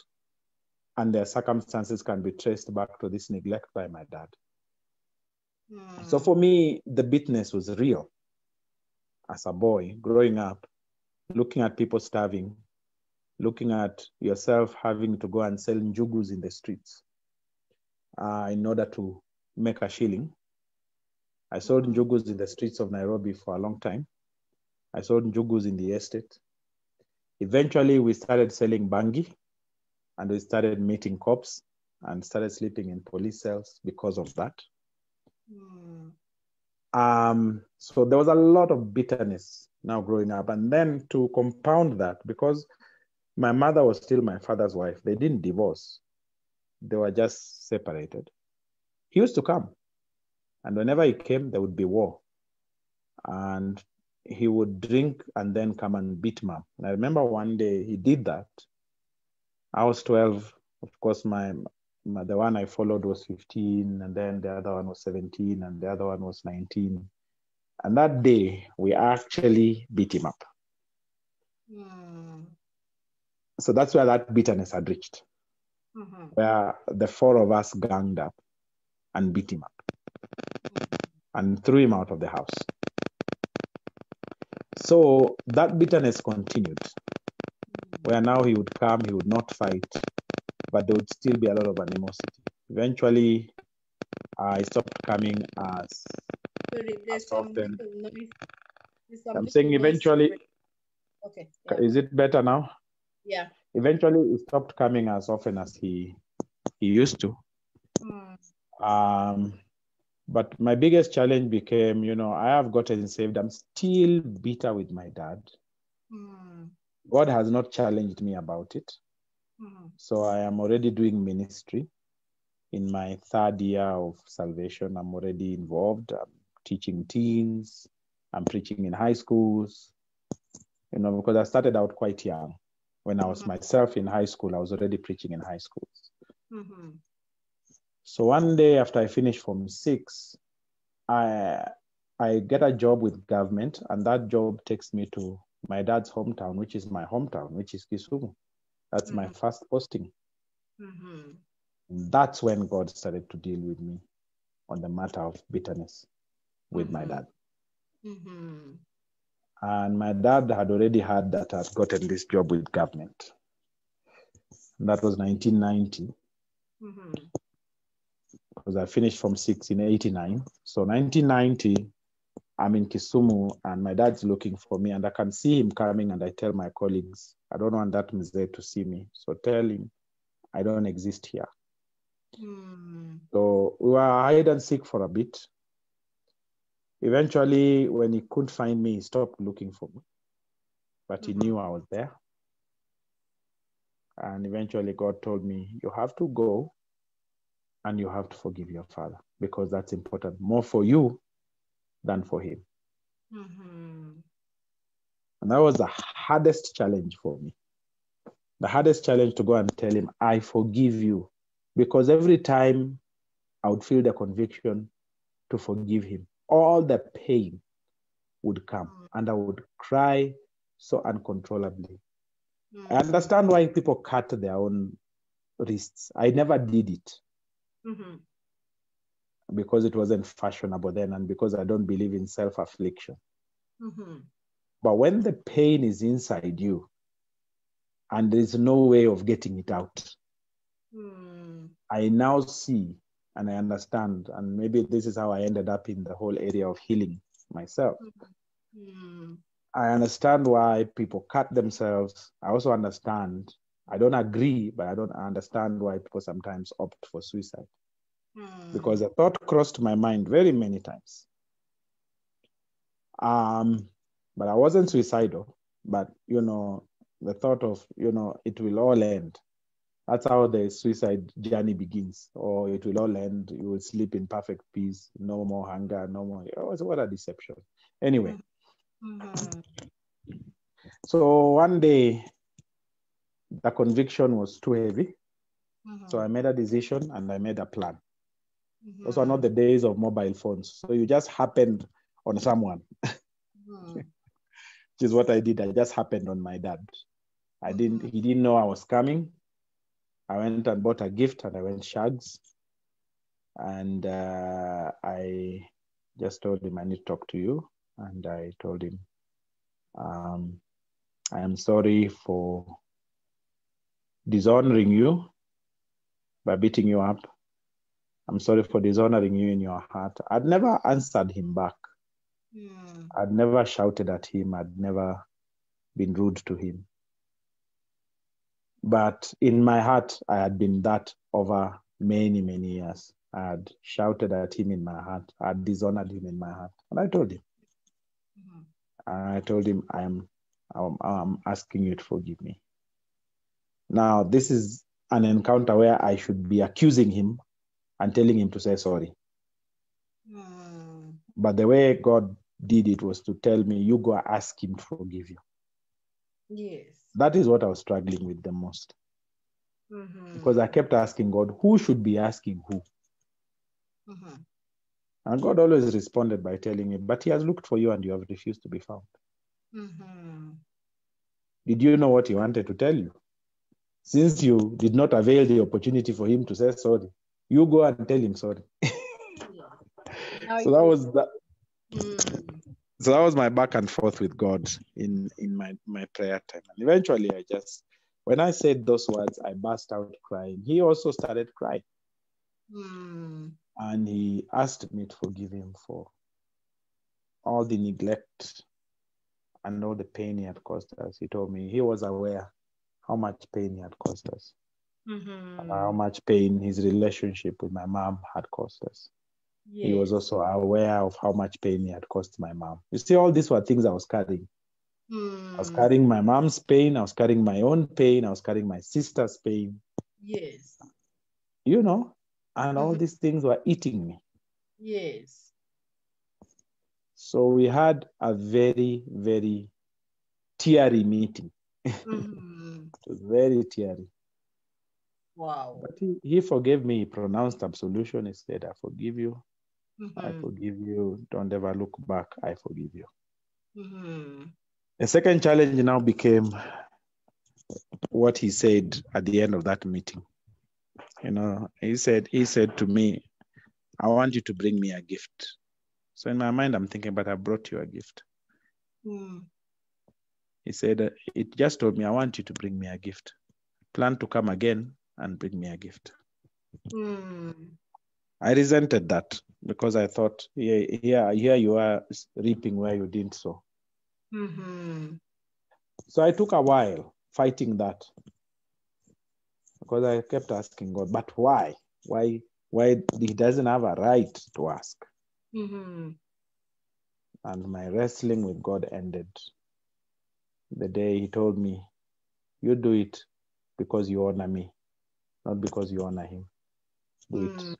and their circumstances can be traced back to this neglect by my dad. So for me, the bitterness was real. As a boy, growing up, looking at people starving, looking at yourself having to go and sell njugus in the streets in order to make a shilling. I sold njugus in the streets of Nairobi for a long time. I sold njugus in the estate. Eventually, we started selling bangi, and we started meeting cops and started sleeping in police cells because of that. So there was a lot of bitterness now growing up. And then to compound that, because my mother was still my father's wife, they didn't divorce. They were just separated. He used to come. And whenever he came, there would be war. And he would drink and then come and beat mom. And I remember one day he did that. I was 12. Of course, the one I followed was 15, and then the other one was 17, and the other one was 19. And that day, we actually beat him up. So that's where that bitterness had reached, where the 4 of us ganged up and beat him up and threw him out of the house. So that bitterness continued. where now he would come, he would not fight, but there would still be a lot of animosity. Eventually, I stopped coming as Sorry, there's some often. little noise. There's some I'm little saying noise. eventually. Okay. Yeah. Is it better now? Yeah. Eventually, he stopped coming as often as he used to. But my biggest challenge became, I have gotten saved. I'm still bitter with my dad. God has not challenged me about it. So I am already doing ministry. In my 3rd year of salvation, I'm already involved. I'm teaching teens. I'm preaching in high schools, because I started out quite young. When I was myself in high school, I was already preaching in high schools. So one day after I finished Form 6, I get a job with government, and that job takes me to my dad's hometown, which is my hometown, which is Kisumu. That's my first posting. That's when God started to deal with me on the matter of bitterness with my dad. And my dad had already heard that I'd gotten this job with government. And that was 1990. Because I finished Form 6 in 89. So 1990, I'm in Kisumu and my dad's looking for me and I can see him coming and I tell my colleagues, I don't want that mzee to see me. So tell him I don't exist here. So we were hide and seek for a bit. Eventually, when he couldn't find me, he stopped looking for me. But he knew I was there. And eventually God told me, you have to go and you have to forgive your father because that's important more for you than for him. And that was the hardest challenge for me. The hardest challenge to go and tell him, I forgive you. Because every time I would feel the conviction to forgive him, all the pain would come and I would cry so uncontrollably. I understand why people cut their own wrists. I never did it. Because it wasn't fashionable then and because I don't believe in self-affliction. But when the pain is inside you and there's no way of getting it out, I now see and I understand, and maybe this is how I ended up in the whole area of healing myself. I understand why people cut themselves. I also understand, I don't agree, but I understand why people sometimes opt for suicide. Because the thought crossed my mind very many times. But I wasn't suicidal, but, the thought of, it will all end. That's how the suicide journey begins. Or it will all end. You will sleep in perfect peace. No more hunger, no more. Oh, what a deception. Anyway. So one day, the conviction was too heavy. So I made a decision and I made a plan. Those are not the days of mobile phones. So you just happened on someone. Which is what I did. I just happened on my dad. He didn't know I was coming. I went and bought a gift and I went shags. And I just told him, I need to talk to you. And I told him, I am sorry for dishonoring you by beating you up. I'm sorry for dishonoring you in your heart. I'd never answered him back. I'd never shouted at him. I'd never been rude to him. But in my heart, I had been that over many, many years. I had shouted at him in my heart. I had dishonored him in my heart. And I told him. And I told him, I'm asking you to forgive me. Now, this is an encounter where I should be accusing him and telling him to say sorry. But the way God did it was to tell me, you go ask him to forgive you. Yes. That is what I was struggling with the most. Because I kept asking God, who should be asking who? And God always responded by telling me, but he has looked for you and you have refused to be found. Did you know what he wanted to tell you? Since you did not avail the opportunity for him to say sorry, you go and tell him sorry. So that was that. So that was my back and forth with God in my prayer time. And eventually I just When I said those words, I burst out crying. He also started crying. And he asked me to forgive him for all the neglect and all the pain he had caused us. He told me he was aware how much pain he had caused us, how much pain his relationship with my mom had caused us. Yes. He was also aware of how much pain he had caused my mom. You see, all these were things I was carrying. I was carrying my mom's pain. I was carrying my own pain. I was carrying my sister's pain. Yes. You know, and all these things were eating me. Yes. So we had a very, very teary meeting. It was very teary. Wow. But he forgave me. He pronounced absolution. He said, I forgive you. I forgive you. Don't ever look back. I forgive you. The second challenge now became what he said at the end of that meeting. You know, he said to me, I want you to bring me a gift. So in my mind, I'm thinking, but I brought you a gift. He said, it just told me, I want you to bring me a gift. Plan to come again and bring me a gift. I resented that because I thought, here you are reaping where you didn't sow. So I took a while fighting that because I kept asking God, but why? Why he doesn't have a right to ask? And my wrestling with God ended the day he told me, you do it because you honor me, not because you honor him. Do it.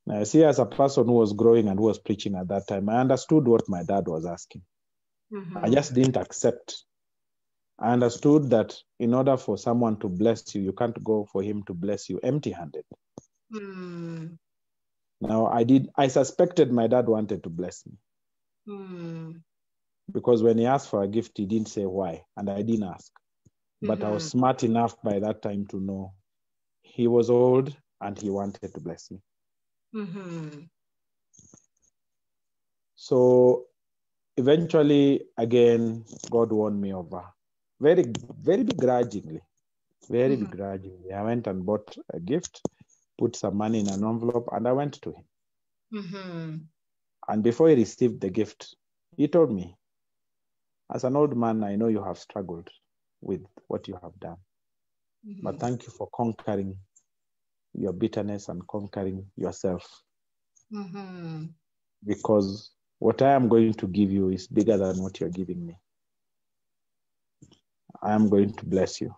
Now, see, as a person who was growing and who was preaching at that time, I understood what my dad was asking. I just didn't accept. I understood that in order for someone to bless you, you can't go for him to bless you empty-handed. Now, I suspected my dad wanted to bless me. Because when he asked for a gift, he didn't say why, and I didn't ask. But I was smart enough by that time to know he was old and he wanted to bless me. So eventually, again, God won me over. Very, very begrudgingly. Very begrudgingly. I went and bought a gift, put some money in an envelope, and I went to him. And before he received the gift, he told me, as an old man, I know you have struggled with what you have done. But thank you for conquering your bitterness and conquering yourself. Because what I am going to give you is bigger than what you're giving me. I am going to bless you.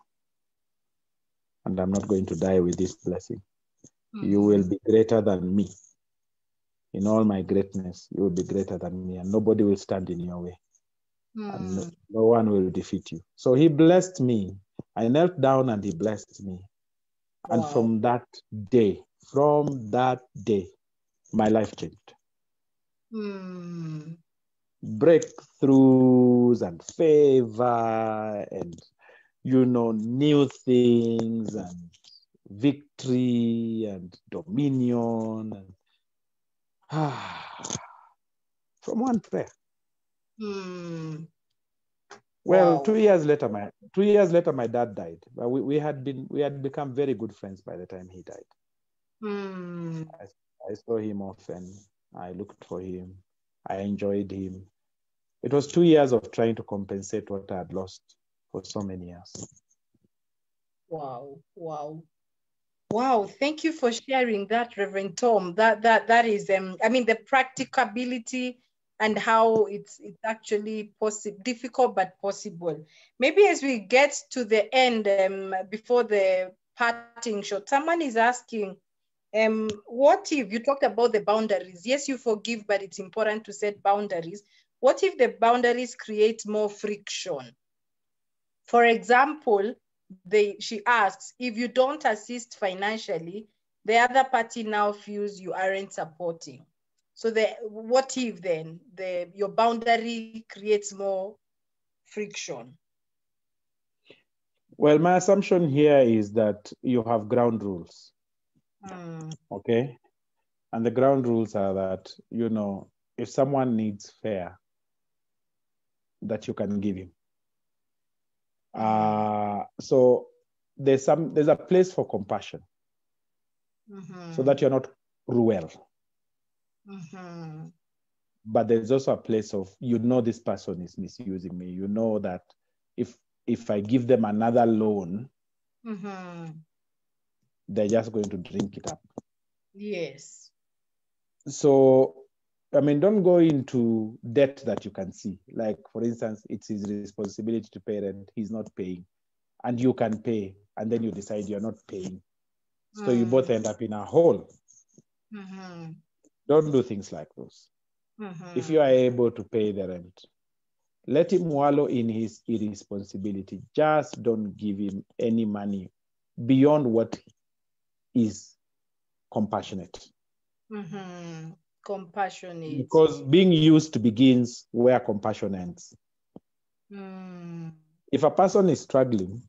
And I'm not going to die with this blessing. You will be greater than me. In all my greatness, you will be greater than me, and nobody will stand in your way. And no one will defeat you. So he blessed me. I knelt down and he blessed me. And from that day, my life changed. Breakthroughs and favor and, new things and victory and dominion. And, from one prayer. Well, 2 years later, my dad died. But we had become very good friends by the time he died. I saw him often. I looked for him. I enjoyed him. It was 2 years of trying to compensate what I had lost for so many years. Wow, thank you for sharing that, Reverend Tom. That is, the practicability and how it's actually difficult but possible. Maybe as we get to the end, before the parting shot, someone is asking, what if you talked about the boundaries? Yes, you forgive, but it's important to set boundaries. What if the boundaries create more friction? For example, she asks, if you don't assist financially, the other party now feels you aren't supporting. So what if then your boundary creates more friction? Well, my assumption here is that you have ground rules. Okay? And the ground rules are that, if someone needs fare, that you can give him. So there's a place for compassion, so that you're not cruel. But there's also a place of, this person is misusing me. You know that if I give them another loan, they're just going to drink it up. Yes. So, don't go into debt that you can see. Like, for instance, it's his responsibility to pay rent. He's not paying. And you can pay. And then you decide you're not paying. So you both end up in a hole. Don't do things like those. If you are able to pay the rent, let him wallow in his irresponsibility. Just don't give him any money beyond what is compassionate. Compassionate. Because being used begins where compassion ends. If a person is struggling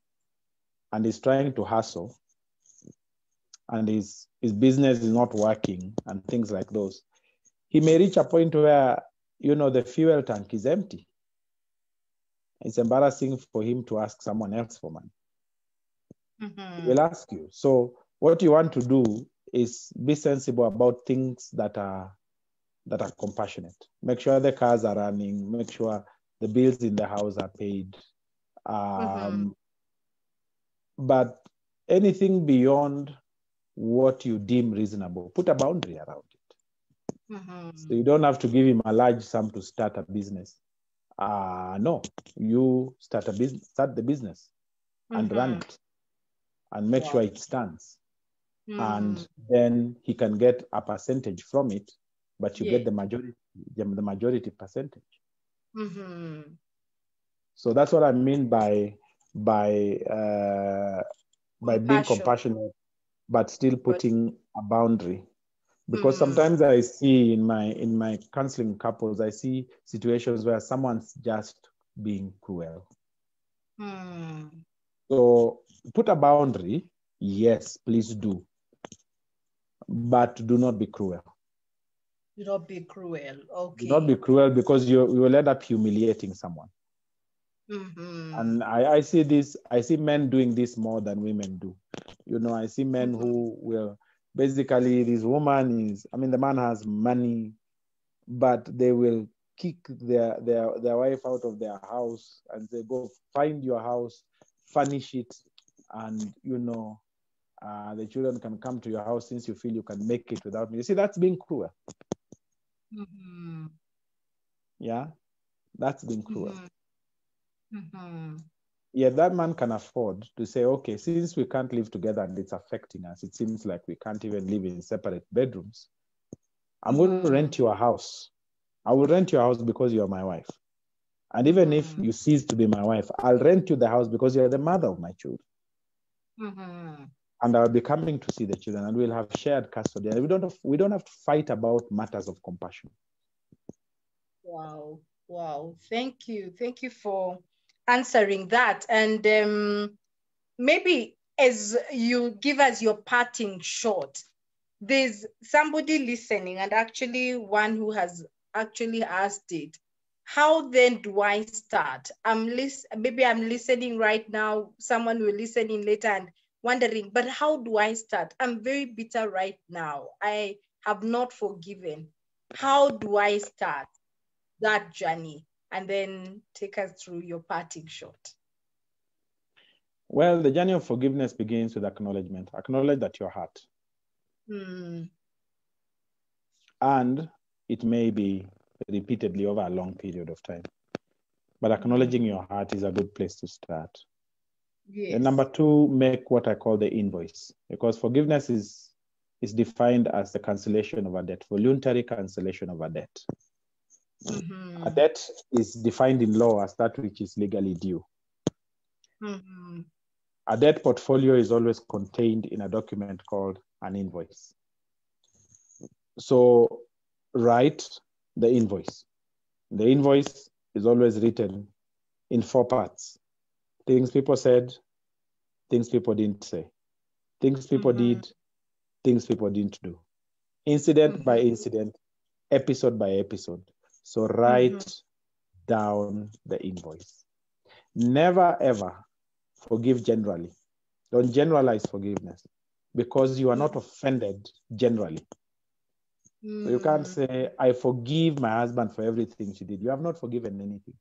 and is trying to hustle and his business is not working and things like those, he may reach a point where, the fuel tank is empty. It's embarrassing for him to ask someone else for money. He will ask you. So what you want to do is be sensible about things that are compassionate. Make sure the cars are running. Make sure the bills in the house are paid. But anything beyond what you deem reasonable, put a boundary around it. So you don't have to give him a large sum to start a business. No, you start the business and run it and make sure it stands. And then he can get a percentage from it, but you get the majority percentage. So that's what I mean by being compassionate, but still putting a boundary. Because sometimes I see in my counseling couples, I see situations where someone's just being cruel. So put a boundary. Yes, please do. But do not be cruel. Do not be cruel. Okay. Do not be cruel, because you will end up humiliating someone. And I see men doing this more than women do. I see men who will, basically, this woman is, the man has money, but they will kick their wife out of their house and say, go find your house, furnish it, and the children can come to your house since you feel you can make it without me. You see, that's being cruel. Yeah, that's being cruel. Yeah, that man can afford to say, okay, since we can't live together and it's affecting us, it seems like we can't even live in separate bedrooms, I'm going to rent you a house. I will rent your house because you're my wife. And even if you cease to be my wife, I'll rent you the house because you're the mother of my children. And I'll be coming to see the children, and we'll have shared custody. And we don't have to fight about matters of compassion. Wow. Thank you for answering that. And maybe as you give us your parting shot, there's somebody listening, and actually one who has actually asked it. How then do I start? Maybe I'm listening right now. Someone will listen in later and wondering, but how do I start? I'm very bitter right now. I have not forgiven. How do I start that journey? And then take us through your parting shot. Well, the journey of forgiveness begins with acknowledgement. Acknowledge that you're hurt. And it may be repeatedly over a long period of time. But acknowledging your heart is a good place to start. Yes. And number two, make what I call the invoice, because forgiveness is defined as the cancellation of a debt, voluntary cancellation of a debt. A debt is defined in law as that which is legally due. A debt portfolio is always contained in a document called an invoice. So write the invoice. The invoice is always written in 4 parts. Things people said, things people didn't say, things people did, things people didn't do, incident by incident, episode by episode. So write down the invoice. Never ever forgive generally. Don't generalize forgiveness because you are not offended generally. So you can't say, I forgive my husband for everything she did. You have not forgiven anything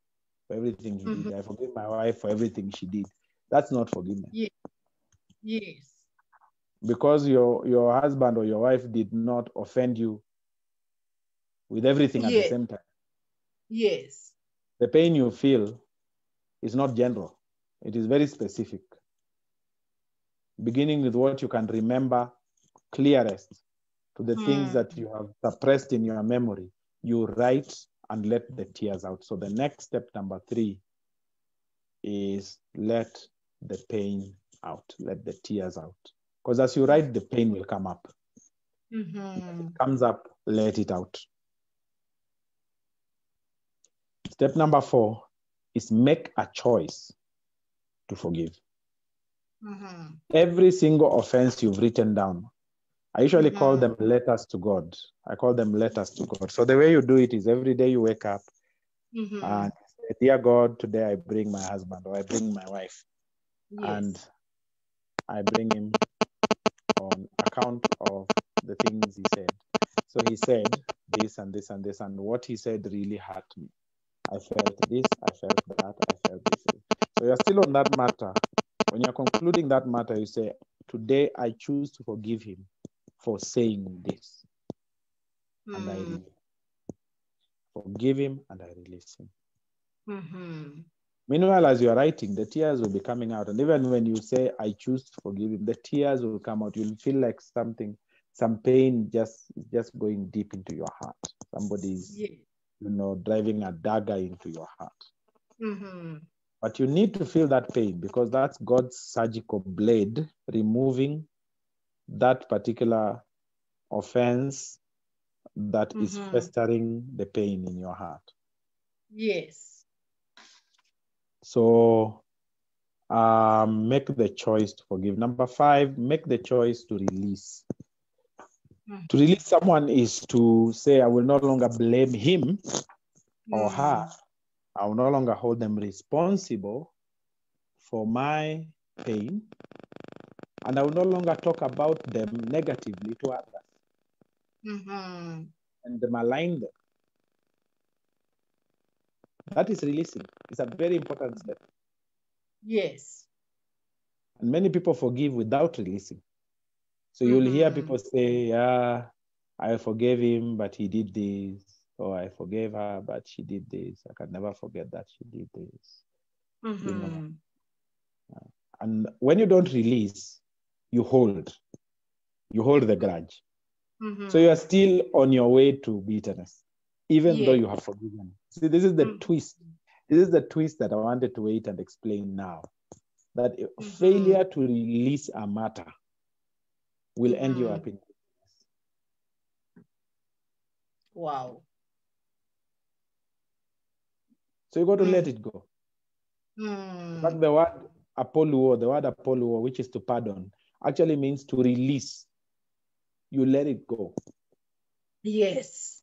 for everything he did. I forgive my wife for everything she did. That's not forgiveness. Yes. Because your husband or your wife did not offend you with everything at the same time. Yes. The pain you feel is not general. It is very specific. Beginning with what you can remember clearest to the things that you have suppressed in your memory, you write and let the tears out. So the next step, number 3, is let the pain out, let the tears out. Because as you write, the pain will come up. If it comes up, let it out. Step number 4 is make a choice to forgive. Every single offense you've written down, I usually call them letters to God. I call them letters to God. So the way you do it is every day you wake up and say, dear God, today I bring my husband or I bring my wife. And I bring him on account of the things he said. So he said this and this and this, and what he said really hurt me. I felt this, I felt that, I felt this. So you're still on that matter. When you're concluding that matter, you say, today I choose to forgive him for saying this. And I forgive him and I release him. Meanwhile, as you're writing, the tears will be coming out. And even when you say, I choose to forgive him, the tears will come out. You'll feel like something, some pain just going deep into your heart. Somebody's, driving a dagger into your heart. But you need to feel that pain because that's God's surgical blade removing that particular offense that is festering the pain in your heart. Yes. So make the choice to forgive. Number 5, make the choice to release. To release someone is to say, I will no longer blame him or her. I will no longer hold them responsible for my pain. And I will no longer talk about them negatively to others. And malign them. That is releasing. It's a very important step. Yes. And many people forgive without releasing. So you'll hear people say, I forgave him, but he did this. Or I forgave her, but she did this. I can never forget that she did this. You know. And when you don't release, you hold. You hold the grudge. So you are still on your way to bitterness, even though you have forgiven. See, this is the twist. This is the twist that I wanted to wait and explain now. That failure to release a matter will end you up in bitterness. Wow. So you got to let it go. In fact, the word apoluo, which is to pardon, actually means to release. You let it go. Yes.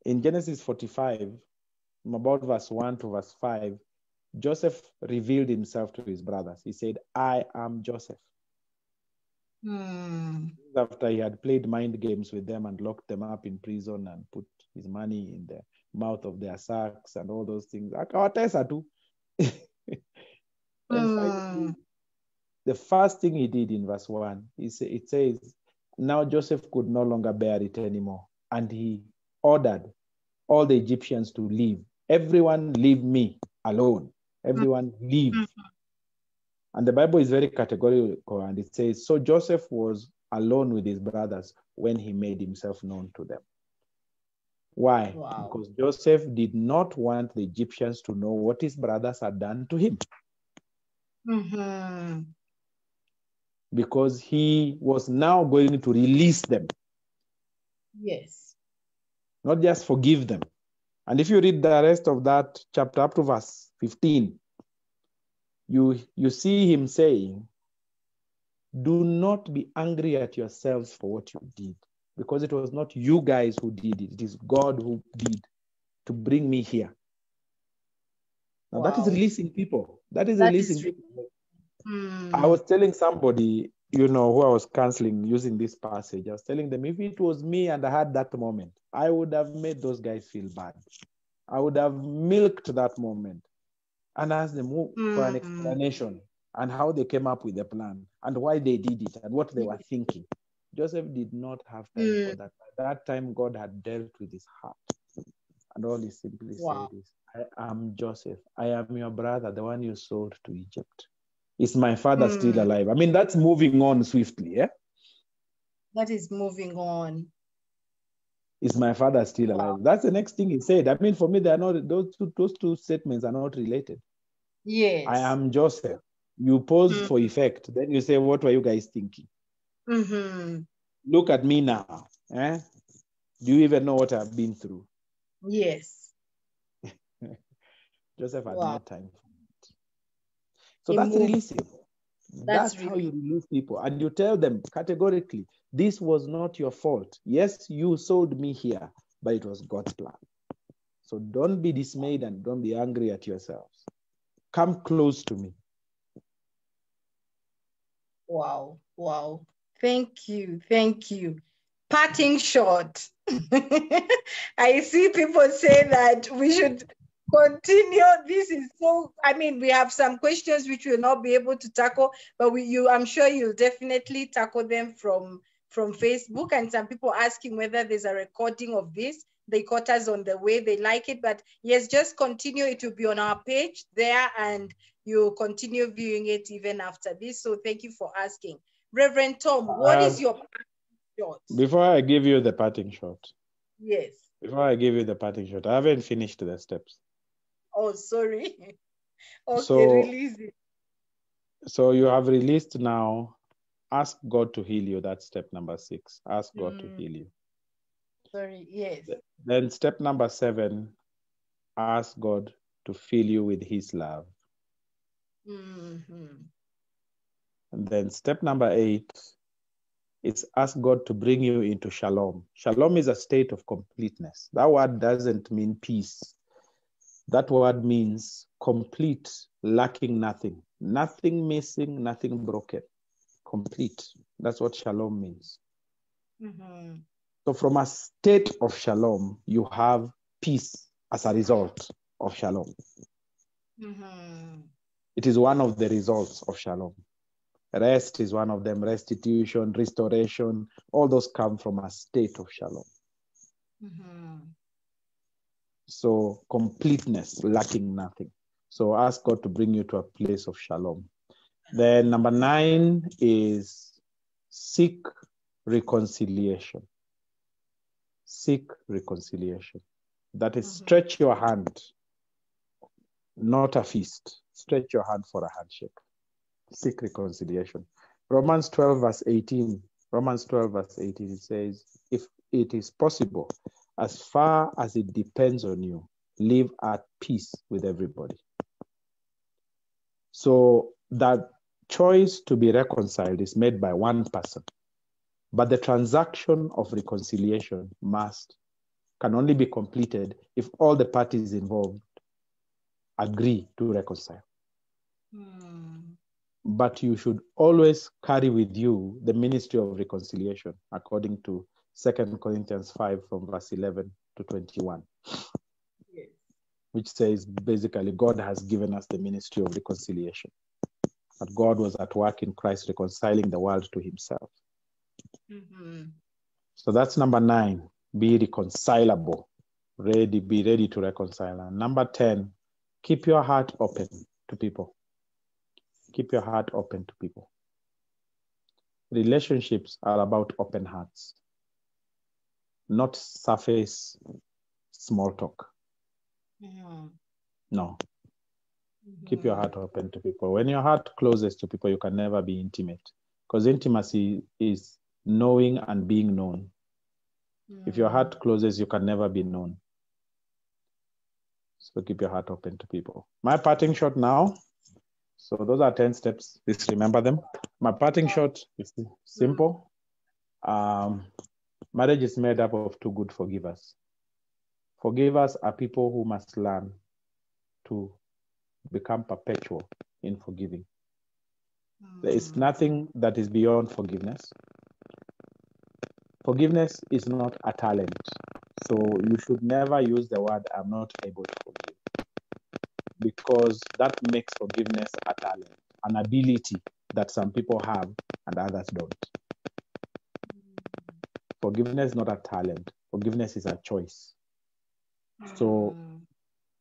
In Genesis 45, from about verse 1 to verse 5, Joseph revealed himself to his brothers. He said, I am Joseph. After he had played mind games with them and locked them up in prison and put his money in the mouth of their sacks and all those things. And finally, the first thing he did in verse 1, it says, now Joseph could no longer bear it anymore. And he ordered all the Egyptians to leave. Everyone leave me alone. Everyone leave. And the Bible is very categorical, and it says, so Joseph was alone with his brothers when he made himself known to them. Why? Wow. Because Joseph did not want the Egyptians to know what his brothers had done to him. Because he was now going to release them. Yes. Not just forgive them. And if you read the rest of that chapter up to verse 15, you see him saying, do not be angry at yourselves for what you did, because it was not you guys who did it. It is God who did to bring me here. Now that is releasing people. That is That releasing is people. I was telling somebody, who I was counseling using this passage. I was telling them, if it was me and I had that moment, I would have made those guys feel bad. I would have milked that moment and asked them for an explanation and how they came up with the plan and why they did it and what they were thinking. Joseph did not have time for that. At that time, God had dealt with his heart. And all he simply said is, I am Joseph. I am your brother, the one you sold to Egypt. Is my father still alive? I mean, that's moving on swiftly, yeah? That is moving on. Is my father still alive? That's the next thing he said. I mean, for me, they are not, those two statements are not related. Yes. I am Joseph. You pause for effect. Then you say, what were you guys thinking? Look at me now. Eh? Do you even know what I've been through? Yes. Joseph had no time for it. So that's releasing. That's how you release people. And you tell them categorically, this was not your fault. Yes, you sold me here, but it was God's plan. So don't be dismayed and don't be angry at yourselves. Come close to me. Wow. Wow. Thank you. Thank you. Parting shot. I see people say that we should continue. This is so, I mean, we have some questions which we'll not be able to tackle, but I'm sure you'll definitely tackle them from Facebook, and some people asking whether there's a recording of this. They caught us on the way, they like it, but yes, just continue. It will be on our page there and you'll continue viewing it even after this. So thank you for asking. Reverend Tom, what is your shot? Before I give you the parting shot. Yes. Before I give you the parting shot, I haven't finished the steps. Oh, sorry. Okay, release it. So you have released now. Ask God to heal you. That's step number 6. Ask God to heal you. Sorry, yes. Then step number 7, ask God to fill you with his love. And then step number 8 is ask God to bring you into shalom. Shalom is a state of completeness. That word doesn't mean peace. That word means complete, lacking nothing. Nothing missing, nothing broken. Complete. That's what shalom means. So from a state of shalom, you have peace as a result of shalom. It is one of the results of shalom. Rest is one of them. Restitution, restoration, all those come from a state of shalom. So completeness, lacking nothing. So ask God to bring you to a place of shalom. Then number 9 is seek reconciliation. Seek reconciliation. That is stretch your hand, not a fist. Stretch your hand for a handshake. Seek reconciliation. Romans 12 verse 18. Romans 12 verse 18, it says, if it is possible, as far as it depends on you, live at peace with everybody. So that choice to be reconciled is made by one person, but the transaction of reconciliation can only be completed if all the parties involved agree to reconcile. But you should always carry with you the ministry of reconciliation, according to 2 Corinthians 5 from verse 11 to 21, which says basically God has given us the ministry of reconciliation. That God was at work in Christ reconciling the world to himself. So that's number 9, be reconcilable. Be ready to reconcile. And number 10, keep your heart open to people. Keep your heart open to people. Relationships are about open hearts, not surface small talk. No. Keep your heart open to people. When your heart closes to people, you can never be intimate, because intimacy is knowing and being known. If your heart closes, you can never be known. So keep your heart open to people. My parting shot now. So those are 10 steps. Please remember them. My parting shot is simple. Marriage is made up of 2 good forgivers. Forgivers are people who must learn to become perpetual in forgiving. There is nothing that is beyond forgiveness. Forgiveness is not a talent. So you should never use the word, I'm not able to forgive, because that makes forgiveness a talent, an ability that some people have and others don't. Forgiveness is not a talent. Forgiveness is a choice. So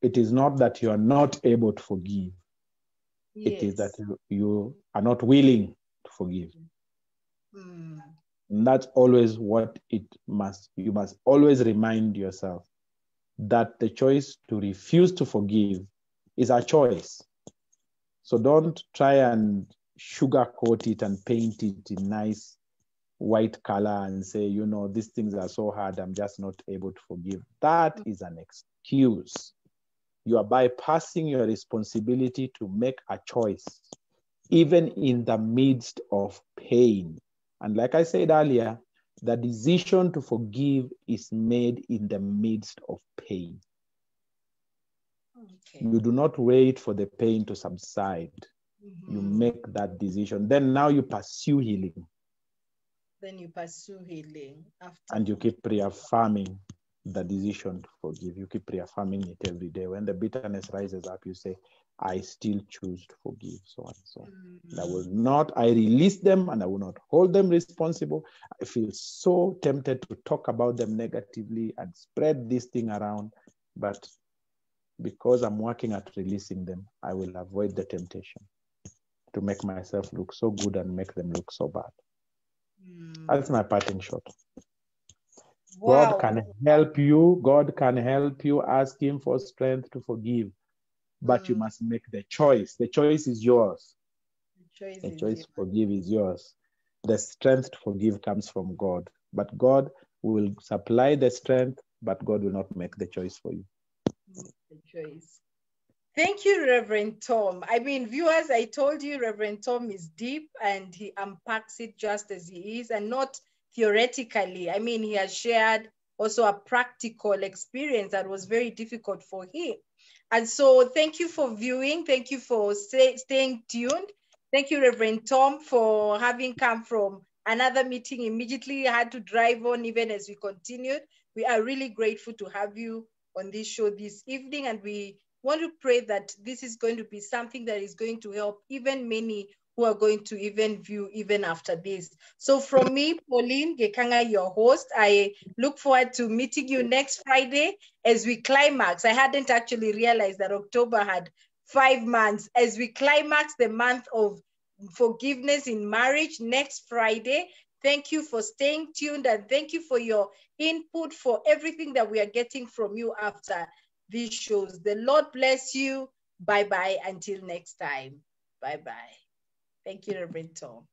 it is not that you are not able to forgive. Yes. It is that you are not willing to forgive. And that's always what you must always remind yourself that the choice to refuse to forgive is a choice. So don't try and sugarcoat it and paint it in nice white color and say, you know, these things are so hard, I'm just not able to forgive. That is an excuse. You are bypassing your responsibility to make a choice, even in the midst of pain. And like I said earlier, the decision to forgive is made in the midst of pain. Okay. You do not wait for the pain to subside. You make that decision. Then now you pursue healing. Then you pursue healing after. And you keep reaffirming the decision to forgive. You keep reaffirming it every day. When the bitterness rises up, you say, I still choose to forgive, so and so. I release them and I will not hold them responsible. I feel so tempted to talk about them negatively and spread this thing around, but because I'm working at releasing them, I will avoid the temptation to make myself look so good and make them look so bad. That's my parting shot. Wow. God can help you. God can help you. Ask him for strength to forgive. But you must make the choice. The choice is yours. The choice to forgive is yours. The strength to forgive comes from God. But God will supply the strength, but God will not make the choice for you. The choice. Thank you, Reverend Tom. I mean, viewers, I told you Reverend Tom is deep and he unpacks it just as he is and not theoretically. I mean, he has shared also a practical experience that was very difficult for him. And so thank you for viewing. Thank you for staying tuned. Thank you, Reverend Tom, for having come from another meeting immediately. I had to drive on even as we continued. We are really grateful to have you on this show this evening, and we want to pray that this is going to be something that is going to help even many who are going to even view even after this. So from me, Pauline Gikang'ah, your host, I look forward to meeting you next Friday as we climax. I hadn't actually realized that October had 5 months. As we climax the month of forgiveness in marriage next Friday. Thank you for staying tuned and thank you for your input, for everything that we are getting from you after these shows. The Lord bless you. Bye-bye until next time. Bye-bye. Thank you, Reverend Tom.